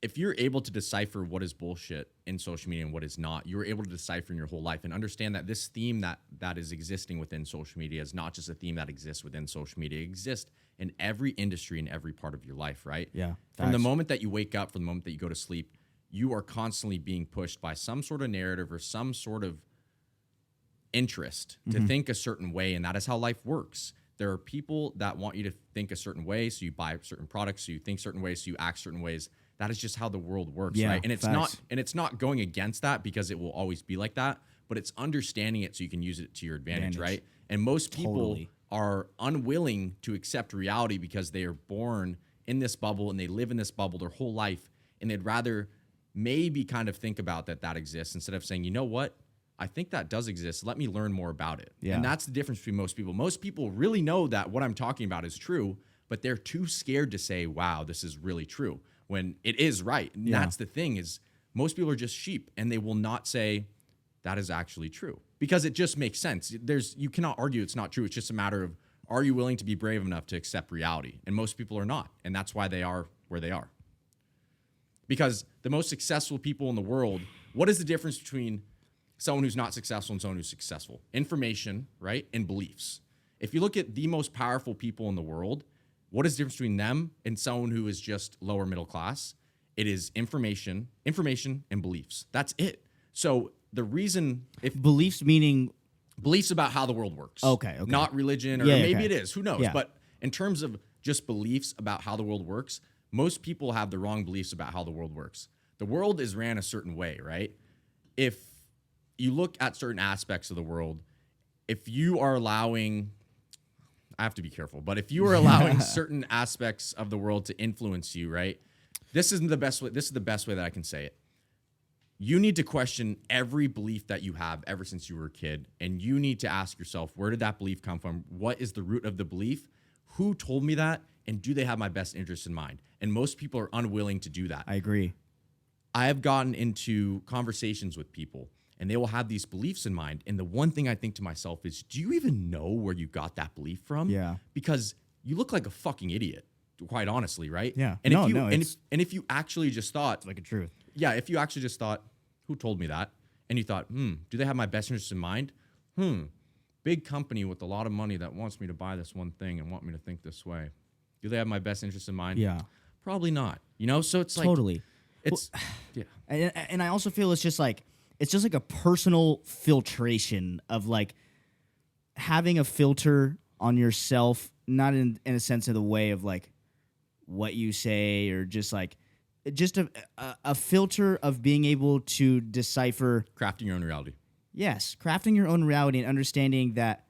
if you're able to decipher what is bullshit in social media and what is not, you're able to decipher in your whole life and understand that this theme that is existing within social media is not just a theme that exists within social media. It exists in every industry, in every part of your life, right? Yeah. From the moment that you wake up, from the moment that you go to sleep, you are constantly being pushed by some sort of narrative or some sort of interest to think a certain way, and that is how life works. There are people that want you to think a certain way, so you buy certain products, so you think certain ways, so you act certain ways. That is just how the world works, right? And it's not going against that, because it will always be like that, but it's understanding it so you can use it to your advantage. Right? And most people are unwilling to accept reality because they are born in this bubble and they live in this bubble their whole life, and they'd rather maybe kind of think about that exists instead of saying, you know what? I think that does exist. Let me learn more about it. Yeah. And that's the difference between most people. Most people really know that what I'm talking about is true, but they're too scared to say, wow, this is really true, when it is right. And that's the thing, is most people are just sheep, and they will not say that is actually true, because it just makes sense. You cannot argue it's not true. It's just a matter of, are you willing to be brave enough to accept reality? And most people are not. And that's why they are where they are. Because the most successful people in the world, what is the difference between someone who's not successful and someone who's successful? Information, right? And beliefs. If you look at the most powerful people in the world, what is the difference between them and someone who is just lower middle class? It is information, and beliefs. That's it. So the reason, if Beliefs meaning beliefs about how the world works. Okay. Not religion, or maybe okay. it is. Who knows? Yeah. But in terms of just beliefs about how the world works, most people have the wrong beliefs about how the world works. The world is ran a certain way, right? If you look at certain aspects of the world, if you are allowing, I have to be careful, but if you are allowing certain aspects of the world to influence you, right? This isn't the best way. This is the best way that I can say it. You need to question every belief that you have ever since you were a kid. And you need to ask yourself, where did that belief come from? What is the root of the belief? Who told me that? And do they have my best interest in mind? And most people are unwilling to do that. I agree. I have gotten into conversations with people, and they will have these beliefs in mind. And the one thing I think to myself is, do you even know where you got that belief from? Yeah. Because you look like a fucking idiot, quite honestly, right? Yeah. And No, if you no, and it's- if you actually just thought, Like a truth. yeah, if you actually just thought, who told me that? And you thought, do they have my best interest in mind? Big company with a lot of money that wants me to buy this one thing and want me to think this way. Do they have my best interest in mind? Yeah. Probably not. You know, so it's like, Totally. it's, yeah. And I also feel it's just like a personal filtration of like having a filter on yourself, not in a sense of the way of like what you say, or just like a filter of being able to decipher. Crafting your own reality. Yes, crafting your own reality and understanding that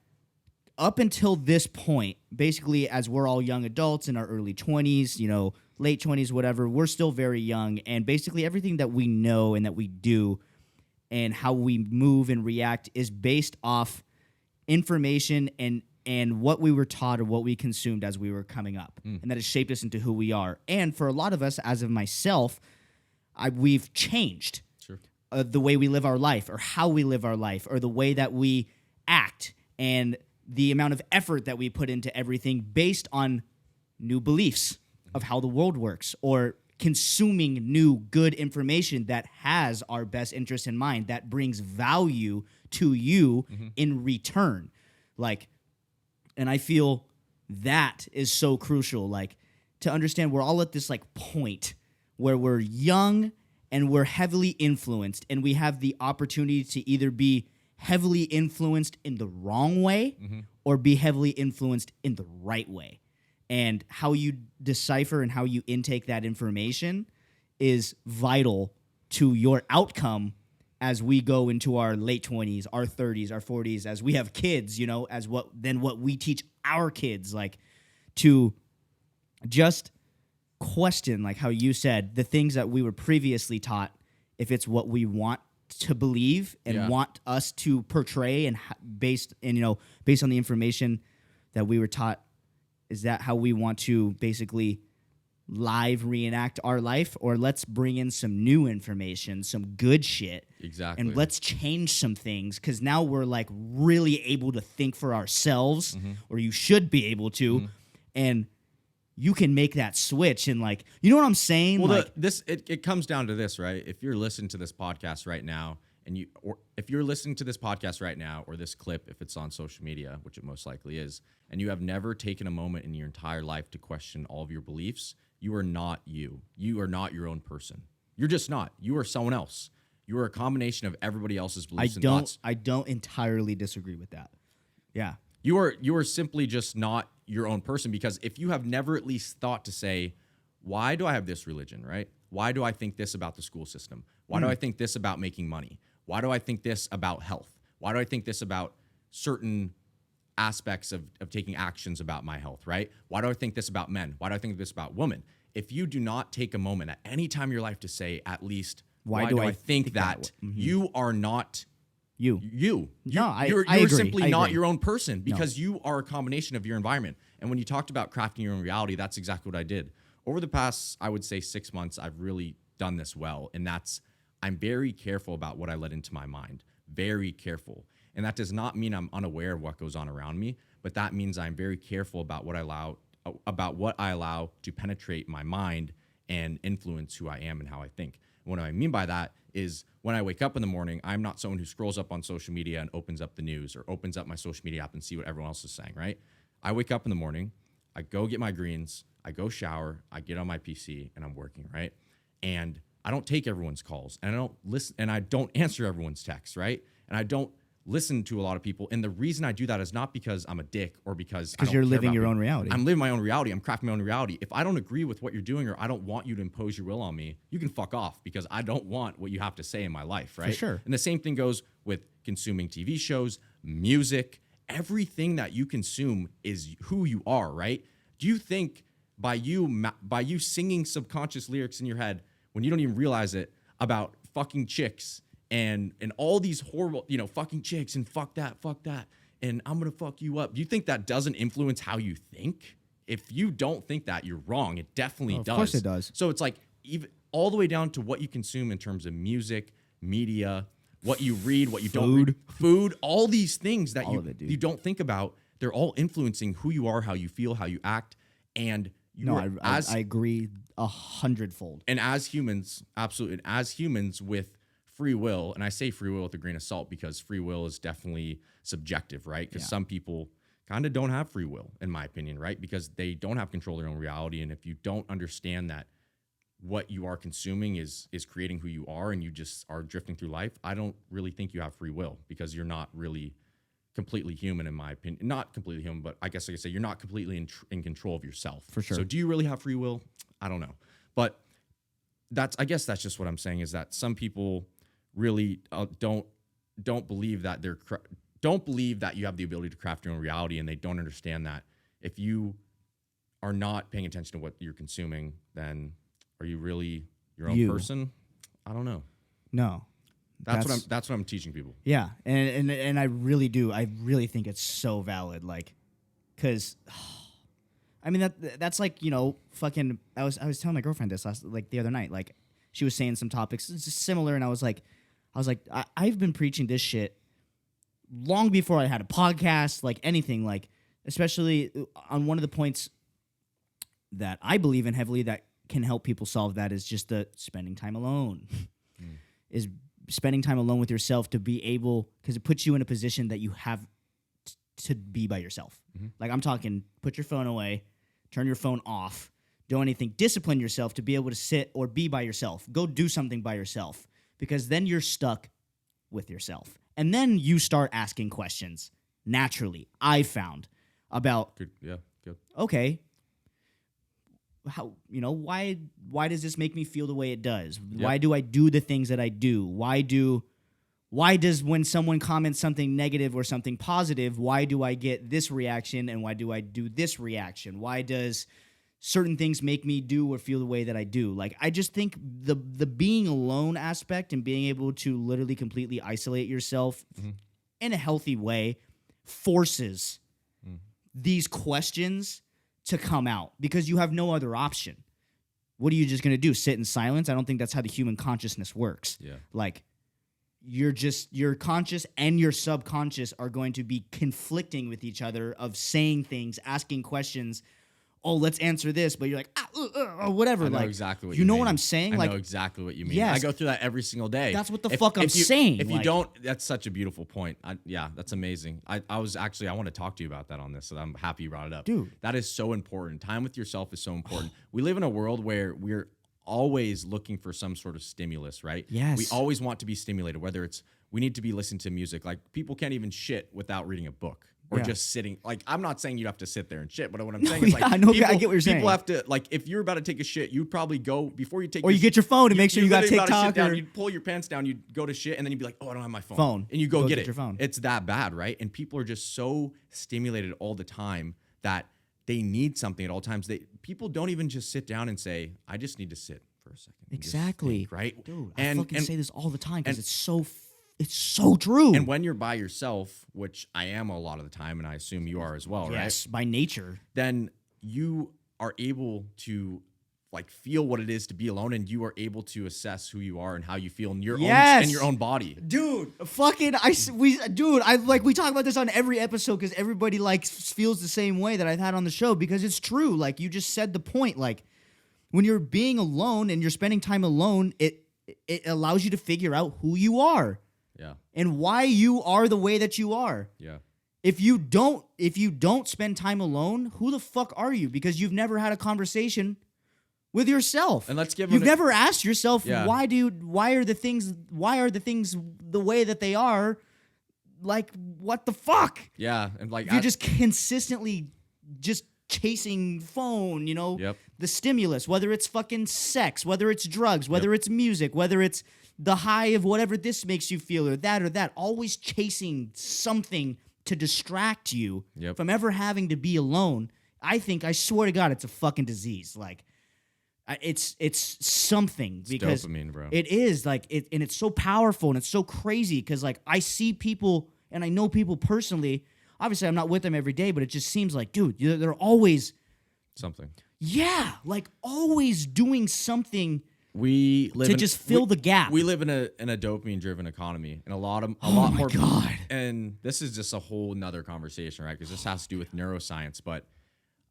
up until this point, basically as we're all young adults in our early 20s, late 20s, whatever, we're still very young. And basically everything that we know and that we do and how we move and react is based off information and what we were taught or what we consumed as we were coming up. And that has shaped us into who we are. And for a lot of us, as of myself, we've changed. Sure. The way we live our life, or how we live our life, or the way that we act, and the amount of effort that we put into everything based on new beliefs of how the world works, or consuming new good information that has our best interest in mind, that brings value to you in return. And I feel that is so crucial, to understand we're all at this point where we're young and we're heavily influenced, and we have the opportunity to either be heavily influenced in the wrong way or be heavily influenced in the right way. And how you decipher and how you intake that information is vital to your outcome as we go into our late 20s, our 30s, our 40s, as we have kids, as what we teach our kids, to just question, how you said, the things that we were previously taught, if it's what we want to believe and want us to portray, and based on the information that we were taught, is that how we want to basically live reenact our life? Or let's bring in some new information, some good shit. Exactly. And let's change some things, because now we're really able to think for ourselves, or you should be able to, and you can make that switch and you know what I'm saying? Well, it comes down to this, right? If you're listening to this podcast right now, if you're listening to this podcast right now, or this clip, if it's on social media, which it most likely is, and you have never taken a moment in your entire life to question all of your beliefs, you are not you. You are not your own person. You're just not. You are someone else. You are a combination of everybody else's beliefs and thoughts. I don't entirely disagree with that. Yeah. You are simply just not your own person, because if you have never at least thought to say, why do I have this religion, right? Why do I think this about the school system? Why do I think this about making money? Why do I think this about health? Why do I think this about certain aspects of taking actions about my health, right? Why do I think this about men? Why do I think this about women? If you do not take a moment at any time in your life to say, at least, why do I think that? You are not You. No, I you're agree. simply I not agree. your own person because you are a combination of your environment. And when you talked about crafting your own reality, that's exactly what I did. Over the past, I would say 6 months, I've really done this well. And I'm very careful about what I let into my mind. Very careful. And that does not mean I'm unaware of what goes on around me, but that means I'm very careful about what I allow to penetrate my mind and influence who I am and how I think. And what I mean by that is when I wake up in the morning, I'm not someone who scrolls up on social media and opens up the news or opens up my social media app and see what everyone else is saying, right? I wake up in the morning, I go get my greens, I go shower, I get on my PC and I'm working, right? And I don't take everyone's calls and I don't listen and I don't answer everyone's texts, right? And I don't listen to a lot of people. And the reason I do that is not because I'm a dick or because you're living your own reality. I'm living my own reality. I'm crafting my own reality. If I don't agree with what you're doing or I don't want you to impose your will on me, you can fuck off because I don't want what you have to say in my life, right? For sure. And the same thing goes with consuming TV shows, music, everything that you consume is who you are, right? Do you think by you singing subconscious lyrics in your head when you don't even realize it about fucking chicks and all these horrible, fucking chicks and fuck that, and I'm gonna fuck you up. Do you think that doesn't influence how you think? If you don't think that, you're wrong. It definitely does. Of course it does. So it's like even all the way down to what you consume in terms of music, media, what you read, what you don't read, food, all these things that you don't think about, they're all influencing who you are, how you feel, how you act, and I agree 100-fold. And as humans, absolutely, and as humans with free will, and I say free will with a grain of salt because free will is definitely subjective, right? Because some people kind of don't have free will, in my opinion, right? Because they don't have control of their own reality. And if you don't understand that what you are consuming is creating who you are and you just are drifting through life, I don't really think you have free will because you're not really completely human, in my opinion. Not completely human, but I guess I could say you're not completely in control of yourself. For sure. So do you really have free will? I don't know. But I guess that's just what I'm saying is that some people really don't believe that don't believe that you have the ability to craft your own reality, and they don't understand that if you are not paying attention to what you're consuming, then are you really your own person? I don't know. No. That's what I'm teaching people. Yeah, and I really do. I really think it's so valid, like, because, I mean that's like fucking. I was telling my girlfriend this the other night. Like, she was saying some topics it's just similar, and I was like, I've been preaching this shit long before I had a podcast, like anything, like especially on one of the points that I believe in heavily that can help people solve that is just the spending time alone. Is spending time alone with yourself to be able, because it puts you in a position that you have to be by yourself. Like I'm talking, put your phone away, turn your phone off, do anything, discipline yourself to be able to sit or be by yourself. Go do something by yourself, because then you're stuck with yourself. And then you start asking questions naturally, I found, about, Good. okay, how, why does this make me feel the way it does? Yep. Why do I do the things that I do? Why does when someone comments something negative or something positive, why do I get this reaction and why do I do this reaction? Why does certain things make me do or feel the way that I do? Like, I just think the being alone aspect and being able to literally completely isolate yourself in a healthy way forces these questions to come out, because you have no other option. What are you just going to do? Sit in silence? I don't think that's how the human consciousness works. Yeah. Like, your conscious and your subconscious are going to be conflicting with each other of saying things, asking questions. Oh, let's answer this, but you're like, or whatever. I know like, exactly what you you know mean. what I'm saying? I know exactly what you mean. Yes. I go through that every single day. That's what the fuck I'm saying. If you don't, that's such a beautiful point. That's amazing. I want to talk to you about that on this, so I'm happy you brought it up. Dude. That is so important. Time with yourself is so important. We live in a world where we're always looking for some sort of stimulus, right? Yes. We always want to be stimulated, whether it's we need to be listening to music. Like, people can't even shit without reading a book. Or just sitting. Like, I'm not saying you have to sit there and shit, but what I'm saying is, like, I know, I get what you're saying. People have to, like, if you're about to take a shit, you'd probably go before you take. Or you get your phone to make sure you got literally about to TikTok. sit down, you'd pull your pants down, you'd go to shit, and then you'd be like, oh, I don't have my phone. And you Go get get it. your phone. It's that bad, right? And people are just so stimulated all the time that they need something at all times. People don't even just sit down and say, I just need to sit for a second. Exactly. Think, right? Dude, I fucking say this all the time because it's so It's so true. And when you're by yourself, which I am a lot of the time, and I assume you are as well, right? Yes, by nature. Then you are able to like feel what it is to be alone, and you are able to assess who you are and how you feel in your own body. Dude, fucking we talk about this on every episode because everybody like feels the same way that I've had on the show because it's true. Like you just said the point. Like when you're being alone and you're spending time alone, it allows you to figure out who you are. Yeah. And why you are the way that you are. Yeah. If you don't spend time alone, who the fuck are you? Because you've never had a conversation with yourself. And you've never asked yourself why are the things the way that they are? Like what the fuck? Yeah, and like if you're just consistently just chasing phone, the stimulus, whether it's fucking sex, whether it's drugs, whether it's music, whether it's the high of whatever this makes you feel or that, always chasing something to distract you from ever having to be alone. I swear to God, it's a fucking disease. Like, it's something because dopamine, bro. It is like it, and it's so powerful and it's so crazy because like I see people and I know people personally. Obviously, I'm not with them every day, but it just seems like, dude, they're always something. Yeah, like always doing something. We live to just fill the gap. We live in a dopamine driven economy, and a lot more. God. And this is just a whole nother conversation, right? Because this has to do with neuroscience, but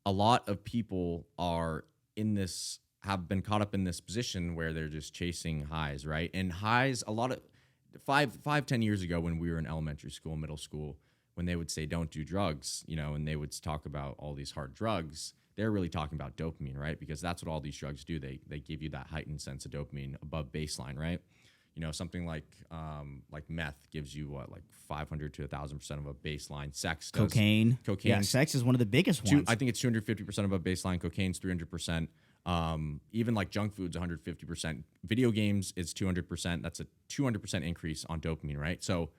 a lot of people have been caught up in this position where they're just chasing highs, right? And highs, a lot of 10 years ago when we were in elementary school, middle school, when they would say don't do drugs, and they would talk about all these hard drugs, they're really talking about dopamine, right? Because that's what all these drugs do. They give you that heightened sense of dopamine above baseline, right? Something like meth gives you like 500 to 1,000% of a baseline. Sex does. Cocaine. Yeah, sex is one of the biggest ones. I think it's 250% of a baseline. Cocaine's 300%. Even like junk food's 150%. Video games is 200%. That's a 200% increase on dopamine, right? So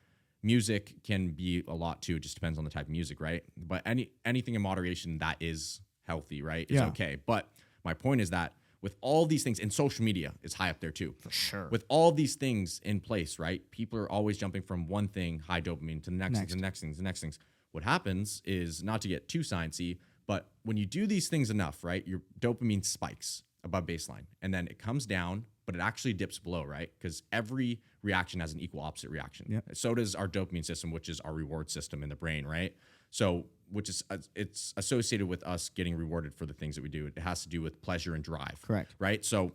music can be a lot too. It just depends on the type of music, right? But anything in moderation that is healthy, right, is okay. But my point is that with all these things, and social media is high up there too. For sure. With all these things in place, right, people are always jumping from one thing, high dopamine, to the next thing, the next things. What happens is, not to get too sciencey, but when you do these things enough, right, your dopamine spikes above baseline, and then it comes down, but it actually dips below, right? Because every reaction has an equal opposite reaction. Yep. So does our dopamine system, which is our reward system in the brain, right? So, it's associated with us getting rewarded for the things that we do. It has to do with pleasure and drive. Correct. Right? So,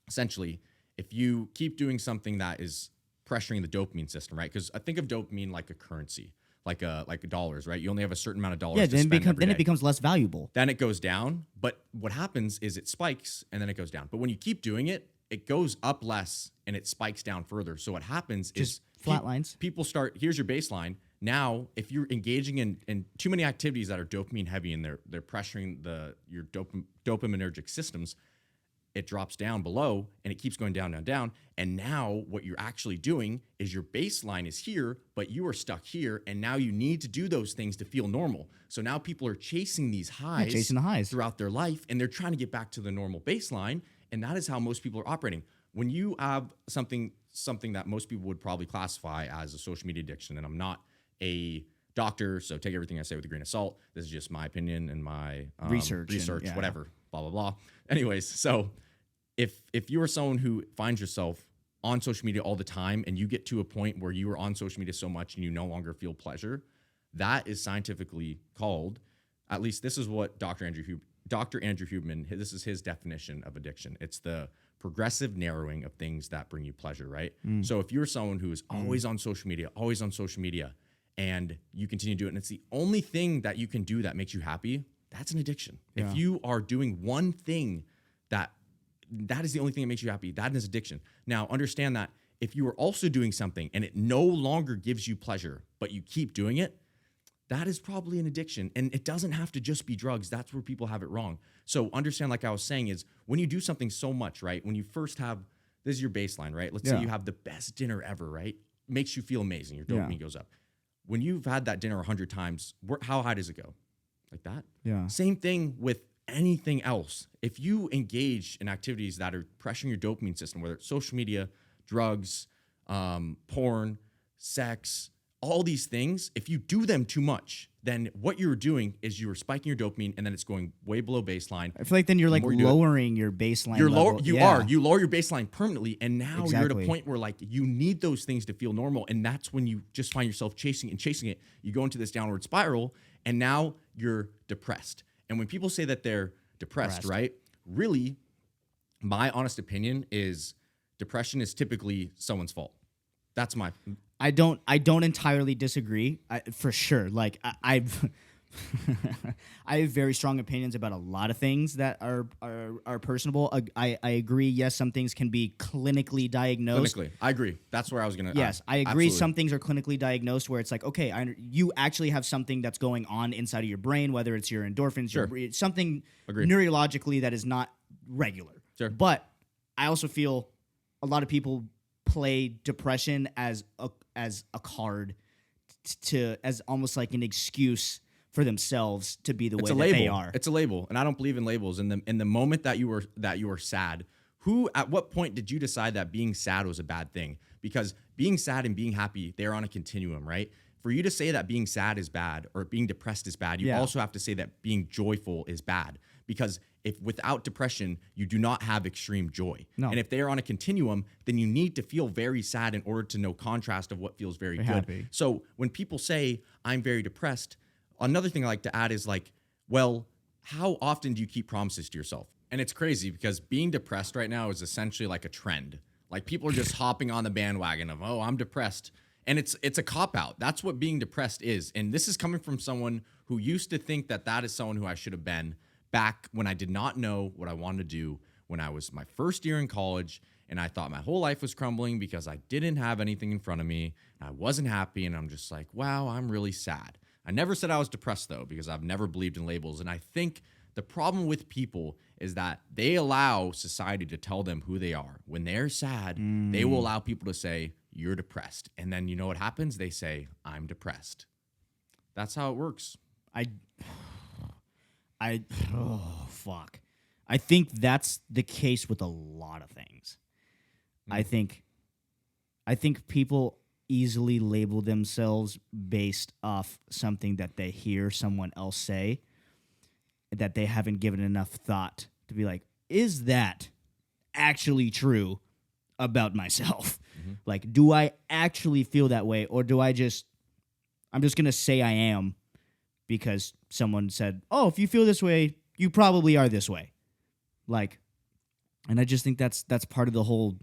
essentially, if you keep doing something that is pressuring the dopamine system, right? Because I think of dopamine like a currency, like dollars, right? You only have a certain amount of dollars to spend every day. It becomes less valuable. Then it goes down, but what happens is it spikes and then it goes down. But when you keep doing it, it goes up less and it spikes down further. So what happens is flat lines. People start, here's your baseline. Now, if you're engaging in too many activities that are dopamine heavy and they're pressuring your dopaminergic systems, it drops down below and it keeps going down, down, down. And now what you're actually doing is your baseline is here, but you are stuck here. And now you need to do those things to feel normal. So now people are chasing these highs, chasing the highs throughout their life, and they're trying to get back to the normal baseline. And that is how most people are operating. When you have something that most people would probably classify as a social media addiction, and I'm not a doctor, so take everything I say with a grain of salt. This is just my opinion and my research, whatever, blah, blah, blah. Anyways, so if you are someone who finds yourself on social media all the time and you get to a point where you are on social media so much and you no longer feel pleasure, that is scientifically called, at least this is what Dr. Andrew Huberman, this is his definition of addiction. It's the progressive narrowing of things that bring you pleasure, right? So if you're someone who is always on social media, and you continue to do it, and it's the only thing that you can do that makes you happy, that's an addiction. Yeah. If you are doing one thing that is the only thing that makes you happy, that is addiction. Now, understand that if you are also doing something and it no longer gives you pleasure, but you keep doing it, that is probably an addiction. And it doesn't have to just be drugs. That's where people have it wrong. So understand, like I was saying, is when you do something so much, right? When you first have, this is your baseline, right? Let's say you have the best dinner ever, right? Makes you feel amazing. Your dopamine goes up. When you've had that dinner 100 times, how high does it go? Like that? Yeah. Same thing with anything else. If you engage in activities that are pressuring your dopamine system, whether it's social media, drugs, porn, sex, all these things, if you do them too much, then what you're doing is you're spiking your dopamine and then it's going way below baseline. I feel like then you're like more you do it- lowering your baseline. You're level. lower. You Yeah. are. You lower your baseline permanently, and now you're at a Exactly. point where like you need those things to feel normal, and that's when you just find yourself chasing it. You go into this downward spiral, and now you're depressed. And when people say that they're depressed, right? Really, my honest opinion is depression is typically someone's fault. That's my. I don't entirely disagree. For sure. Like I've I have very strong opinions about a lot of things that are personable. I agree. Yes, some things can be clinically diagnosed. Clinically, I agree. That's where I was gonna. Yes, I agree. Absolutely. Some things are clinically diagnosed where it's like, okay, you actually have something that's going on inside of your brain, whether it's your endorphins, Sure. something Agreed. neurologically that is not regular. Sure. But I also feel a lot of people play depression as a card as almost like an excuse for themselves to be the way that they are. It's a label, and I don't believe in labels. In the moment that you were sad, at what point did you decide that being sad was a bad thing? Because being sad and being happy, they're on a continuum, right? For you to say that being sad is bad or being depressed is bad, you also have to say that being joyful is bad. Because if without depression, you do not have extreme joy. No. And if they are on a continuum, then you need to feel very sad in order to know contrast of what feels very good. happy. So when people say, I'm very depressed, another thing I like to add is like, well, how often do you keep promises to yourself? And it's crazy because being depressed right now is essentially like a trend. Like people are just hopping on the bandwagon of, oh, I'm depressed. And it's a cop-out. That's what being depressed is. And this is coming from someone who used to think that is someone who I should have been back when I did not know what I wanted to do when I was my first year in college. And I thought my whole life was crumbling because I didn't have anything in front of me. I wasn't happy. And I'm just like, wow, I'm really sad. I never said I was depressed, though, because I've never believed in labels. And I think the problem with people is that they allow society to tell them who they are. When they're sad, they will allow people to say, you're depressed. And then you know what happens? They say, I'm depressed. That's how it works. Oh, fuck. I think that's the case with a lot of things. I think people easily label themselves based off something that they hear someone else say that they haven't given enough thought to be like, is that actually true about myself? Like, do I actually feel that way, or I'm just going to say I am because someone said, oh, if you feel this way, you probably are this way. Like, and I just think that's part of the whole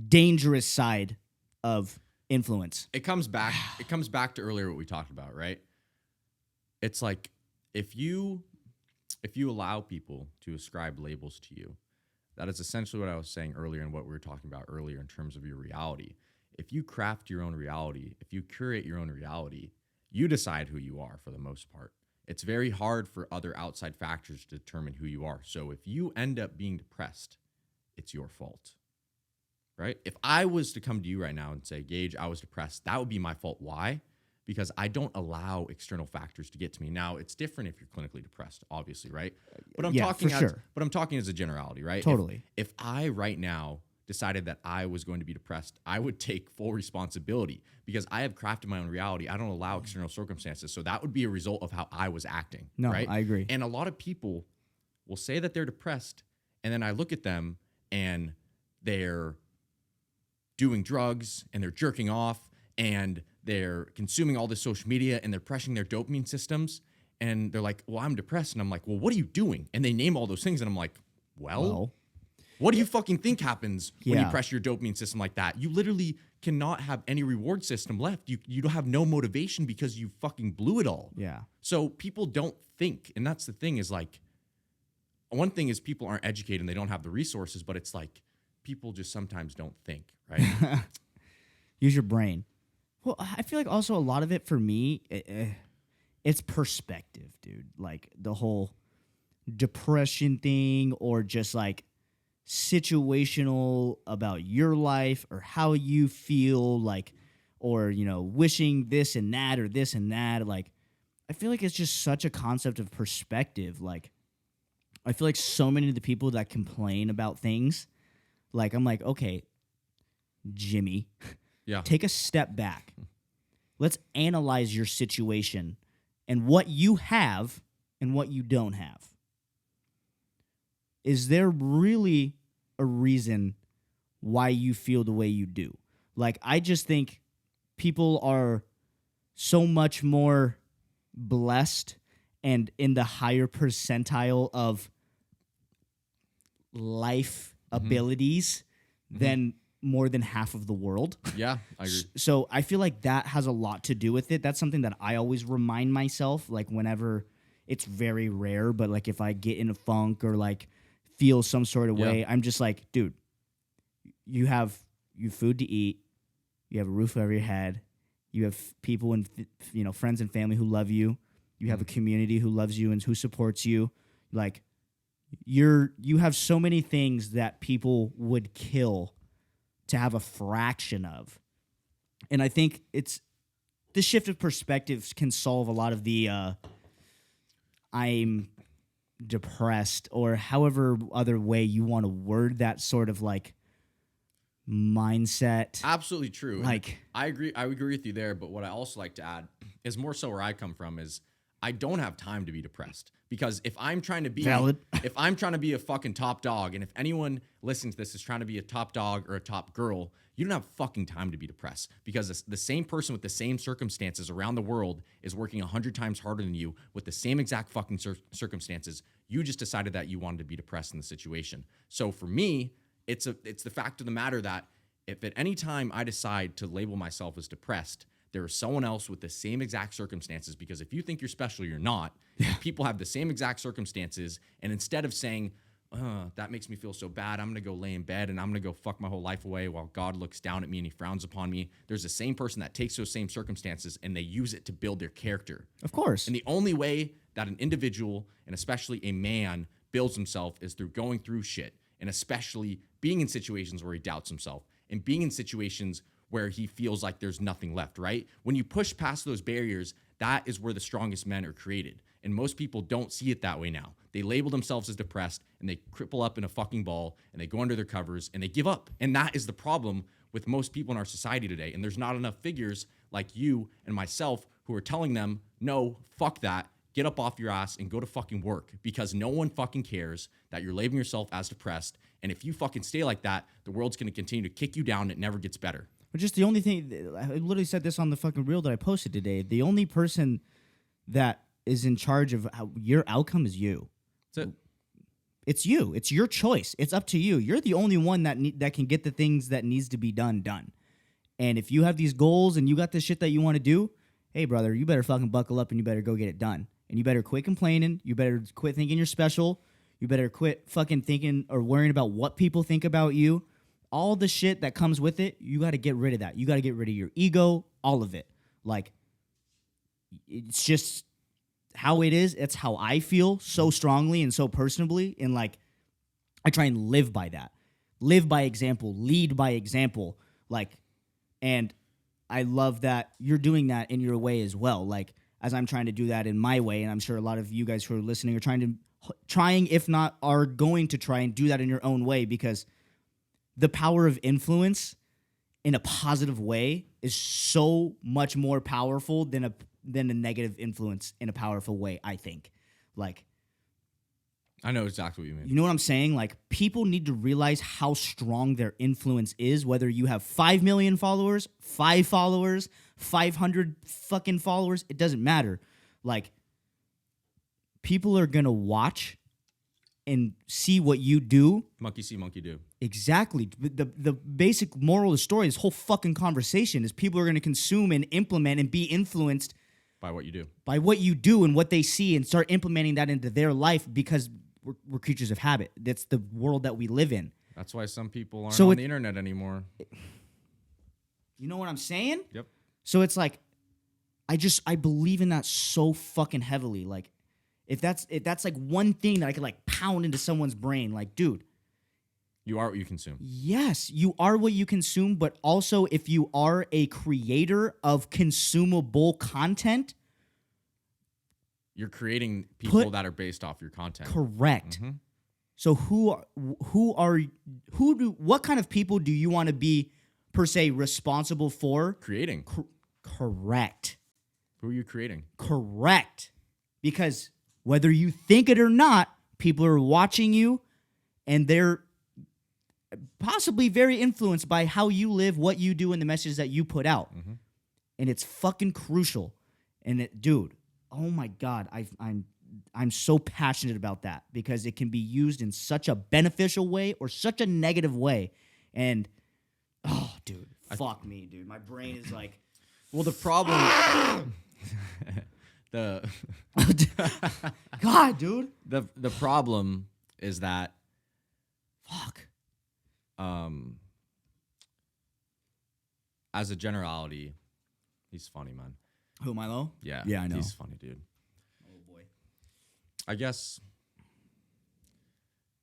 dangerous side of influence. It comes back to earlier what we talked about, right? It's like if you allow people to ascribe labels to you, that is essentially what I was saying earlier and what we were talking about earlier in terms of your reality. If you craft your own reality, if you curate your own reality, you decide who you are for the most part. It's very hard for other outside factors to determine who you are. So if you end up being depressed, it's your fault, right? If I was to come to you right now and say, Gage, I was depressed, that would be my fault. Why? Because I don't allow external factors to get to me. Now, it's different if you're clinically depressed, obviously, right? But I'm talking as a generality, right? Totally. If I right now decided that I was going to be depressed, I would take full responsibility because I have crafted my own reality. I don't allow external circumstances. So that would be a result of how I was acting. No, right? I agree. And a lot of people will say that they're depressed, and then I look at them and they're doing drugs and they're jerking off and they're consuming all this social media and they're pressuring their dopamine systems. And they're like, well, I'm depressed. And I'm like, well, what are you doing? And they name all those things. And I'm like, well what do you fucking think happens when you pressure your dopamine system like that? You literally cannot have any reward system left. You don't have no motivation because you fucking blew it all. Yeah. So people don't think. And that's the thing is like, one thing is people aren't educated and they don't have the resources, but it's like people just sometimes don't think, right? Use your brain. Well, I feel like also a lot of it for me, it's perspective, dude. Like the whole depression thing or just like situational about your life or how you feel like, or, you know, wishing this and that or this and that. Like, I feel like it's just such a concept of perspective. Like, I feel like so many of the people that complain about things, like, I'm like, okay, Jimmy, Yeah. Take a step back. Let's analyze your situation and what you have and what you don't have. Is there really a reason why you feel the way you do? Like, I just think people are so much more blessed and in the higher percentile of life abilities than more than half of the world. Yeah, I agree. So I feel like that has a lot to do with it. That's something that I always remind myself, like whenever it's very rare, but like if I get in a funk or like feel some sort of way, I'm just like, dude, you have food to eat, you have a roof over your head, you have people and friends and family who love you, you have a community who loves you and who supports you. Like you have so many things that people would kill to have a fraction of. And I think it's the shift of perspectives can solve a lot of the I'm depressed or however other way you want to word that sort of like mindset. Absolutely true. Like, I agree with you there, but what I also like to add is more so where I come from is I don't have time to be depressed, because if I'm trying to be valid. If I'm trying to be a fucking top dog, and if anyone listening to this is trying to be a top dog or a top girl, you don't have fucking time to be depressed, because the same person with the same circumstances around the world is working 100 times harder than you with the same exact fucking circumstances. You just decided that you wanted to be depressed in the situation. So for me, it's the fact of the matter that if at any time I decide to label myself as depressed, there is someone else with the same exact circumstances, because if you think you're special, you're not. And people have the same exact circumstances, and instead of saying, that makes me feel so bad, I'm going to go lay in bed and I'm going to go fuck my whole life away while God looks down at me and he frowns upon me, there's the same person that takes those same circumstances and they use it to build their character. Of course. And the only way that an individual, and especially a man, builds himself is through going through shit, and especially being in situations where he doubts himself and being in situations where he feels like there's nothing left, right? When you push past those barriers, that is where the strongest men are created. And most people don't see it that way now. They label themselves as depressed and they cripple up in a fucking ball and they go under their covers and they give up. And that is the problem with most people in our society today. And there's not enough figures like you and myself who are telling them, no, fuck that. Get up off your ass and go to fucking work, because no one fucking cares that you're labeling yourself as depressed. And if you fucking stay like that, the world's going to continue to kick you down and it never gets better. But just the only thing, I literally said this on the fucking reel that I posted today. The only person that is in charge of your outcome is you. That's it. It's you. It's your choice. It's up to you. You're the only one that can get the things that needs to be done. And if you have these goals and you got the shit that you want to do, hey, brother, you better fucking buckle up and you better go get it done. And you better quit complaining. You better quit thinking you're special. You better quit fucking thinking or worrying about what people think about you. All the shit that comes with it, you got to get rid of that. You got to get rid of your ego, all of it. Like, it's just how it is. It's how I feel so strongly and so personally. And, like, I try and live by that. Live by example. Lead by example. Like, and I love that you're doing that in your way as well. Like, as I'm trying to do that in my way, and I'm sure a lot of you guys who are listening are trying, if not are going to try and do that in your own way, because the power of influence in a positive way is so much more powerful than a negative influence in a powerful way, I think. Like, I know exactly what you mean. You know what I'm saying? Like, people need to realize how strong their influence is, whether you have 5 million followers, 5 followers, 500 fucking followers, it doesn't matter. Like, people are going to watch and see what you do. Monkey see, monkey do. Exactly. The basic moral of the story, this whole fucking conversation, is people are going to consume and implement and be influenced by what you do. By what you do and what they see, and start implementing that into their life, because we're creatures of habit. That's the world that we live in. That's why some people aren't on the internet anymore. You know what I'm saying? Yep. So it's like, I believe in that so fucking heavily. Like, if that's like one thing that I could like pound into someone's brain, like, dude, you are what you consume. Yes, you are what you consume, but also if you are a creator of consumable content, you're creating people that are based off your content. Correct. Mm-hmm. So what kind of people do you want to be per se responsible for Creating. correct. Who are you creating? Correct. Because whether you think it or not, people are watching you and they're possibly very influenced by how you live, what you do, and the messages that you put out. Mm-hmm. And it's fucking crucial. And dude, oh my God, I'm so passionate about that because it can be used in such a beneficial way or such a negative way. And oh, dude, fuck me, dude. My brain is like, Well, the problem, God, dude. the problem is that, Fuck. As a generality, he's funny, man. Who, Milo? Yeah, Yeah, I know. He's funny, dude. Oh boy. I guess,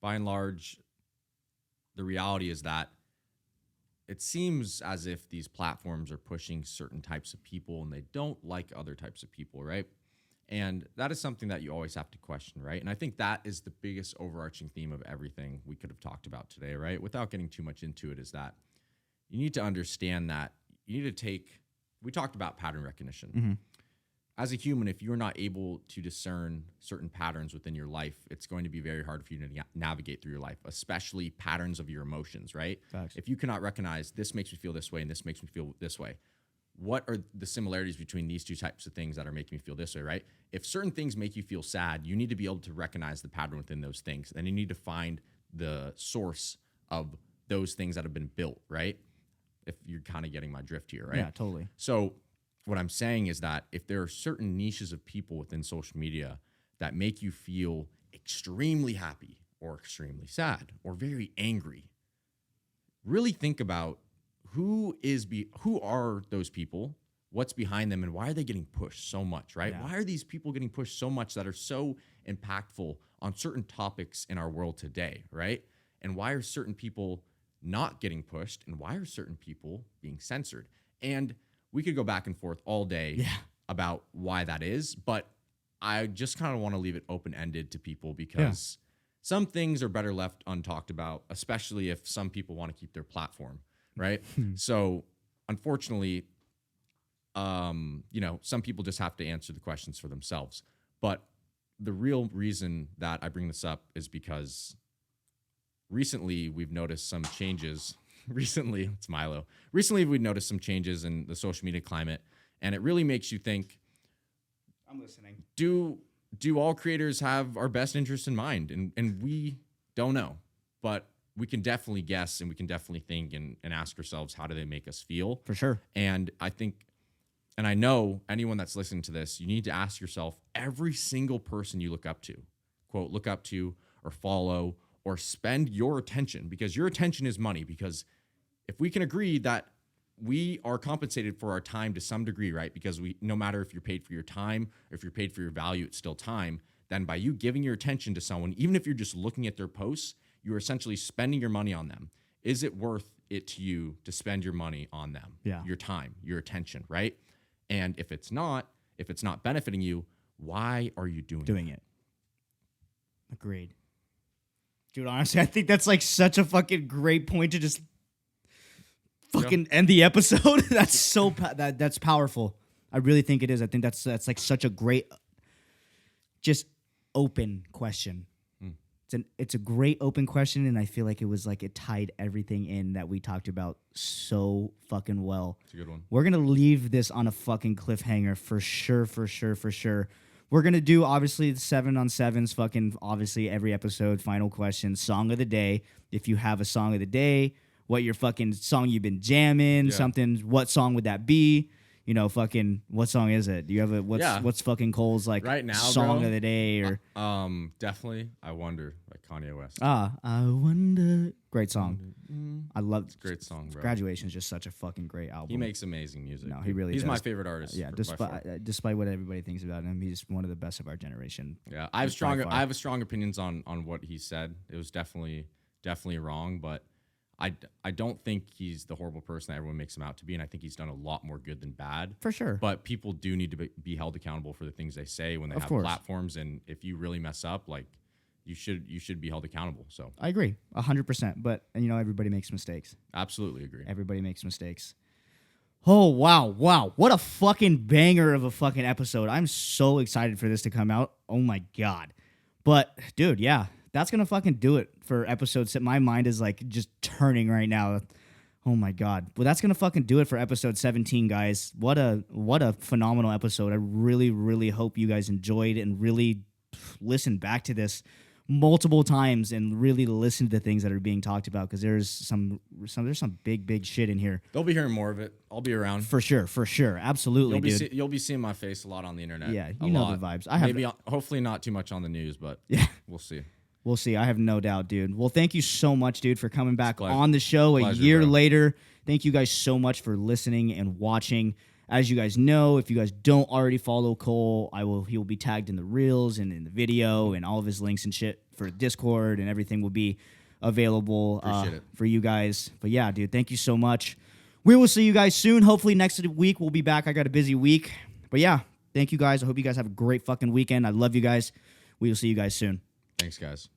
by and large, the reality is that it seems as if these platforms are pushing certain types of people and they don't like other types of people, right? And that is something that you always have to question, right? And I think that is the biggest overarching theme of everything we could have talked about today, right? Without getting too much into it, is that you need to understand that you need to we talked about pattern recognition. Mm-hmm. As a human, if you're not able to discern certain patterns within your life, it's going to be very hard for you to navigate through your life, especially patterns of your emotions, right? Facts. If you cannot recognize this makes me feel this way and this makes me feel this way, what are the similarities between these two types of things that are making me feel this way, right? If certain things make you feel sad, you need to be able to recognize the pattern within those things. And you need to find the source of those things that have been built, right? If you're kind of getting my drift here, right? Yeah, totally. So what I'm saying is that if there are certain niches of people within social media that make you feel extremely happy or extremely sad or very angry, really think about who are those people, what's behind them, and why are they getting pushed so much, right? Yeah. Why are these people getting pushed so much that are so impactful on certain topics in our world today, right? And why are certain people not getting pushed, and why are certain people being censored? And we could go back and forth all day about why that is, but I just kind of want to leave it open-ended to people because some things are better left untalked about, especially if some people want to keep their platform, right? So unfortunately, some people just have to answer the questions for themselves. But the real reason that I bring this up is because recently we've noticed some changes. It's Milo. Recently we've noticed some changes in the social media climate, and it really makes you think, I'm listening. do all creators have our best interest in mind? And we don't know, but we can definitely guess, and we can definitely think and ask ourselves, how do they make us feel? For sure. And I think, and I know anyone that's listening to this, you need to ask yourself, every single person you look up to, quote, look up to or follow or spend your attention, because your attention is money. Because if we can agree that we are compensated for our time to some degree, right? Because no matter if you're paid for your time or if you're paid for your value, it's still time. Then by you giving your attention to someone, even if you're just looking at their posts, you're essentially spending your money on them. Is it worth it to you to spend your money on them? Yeah. Your time, your attention, right? And if it's not benefiting you, why are you doing it? Agreed. Dude, honestly, I think that's like such a fucking great point to just fucking end the episode. That's so that's powerful. I really think it is. I think that's like such a great, just open question. It's a great open question, and I feel like it was like it tied everything in that we talked about so fucking well. It's a good one. We're gonna leave this on a fucking cliffhanger for sure. We're gonna do obviously the 7 on 7s, fucking obviously every episode. Final question, song of the day. If you have a song of the day, what your fucking song you've been jamming, something. What song would that be? You know, fucking what song is it? Do you have what's fucking Cole's like right now, song bro, of the day or definitely I Wonder by Kanye West. I Wonder. Great song. I love It's a great song, bro. Graduation is just such a fucking great album. He makes amazing music. No, he really He's does. my favorite artist. Yeah, by far. despite what everybody thinks about him, he's one of the best of our generation. Yeah, I have strong opinions on what he said. It was definitely wrong, but I don't think he's the horrible person that everyone makes him out to be, and I think he's done a lot more good than bad. For sure. But people do need to be held accountable for the things they say when they have platforms, and if you really mess up, like, you should be held accountable. So I agree 100%. But everybody makes mistakes. absolutely agree. Everybody makes mistakes. Oh, wow. What a fucking banger of a fucking episode. I'm so excited for this to come out. Oh, my God. But, dude, yeah, that's going to fucking do it for episode 7. My mind is, like, just turning right now. Oh, my God. Well, that's going to fucking do it for episode 17, guys. What a phenomenal episode. I really, really hope you guys enjoyed and really listened back to this multiple times and really listen to the things that are being talked about, because there's some big shit in here. They'll be hearing more of it. I'll be around For sure, absolutely, dude. You'll be seeing my face a lot on the internet. Yeah, a you know lot. the vibes. Hopefully not too much on the news, but Yeah. we'll see. We'll see. I have no doubt, dude. Well, thank you so much, dude, for coming back Pleasure. on the show a Pleasure, year bro. later. Thank you guys so much for listening and watching. As you guys know, if you guys don't already follow Cole, he will be tagged in the reels and in the video, and all of his links and shit for Discord and everything will be available Appreciate it. for you guys. But yeah, dude, thank you so much. We will see you guys soon. Hopefully next week we'll be back. I got a busy week. But yeah, thank you guys. I hope you guys have a great fucking weekend. I love you guys. We will see you guys soon. Thanks, guys.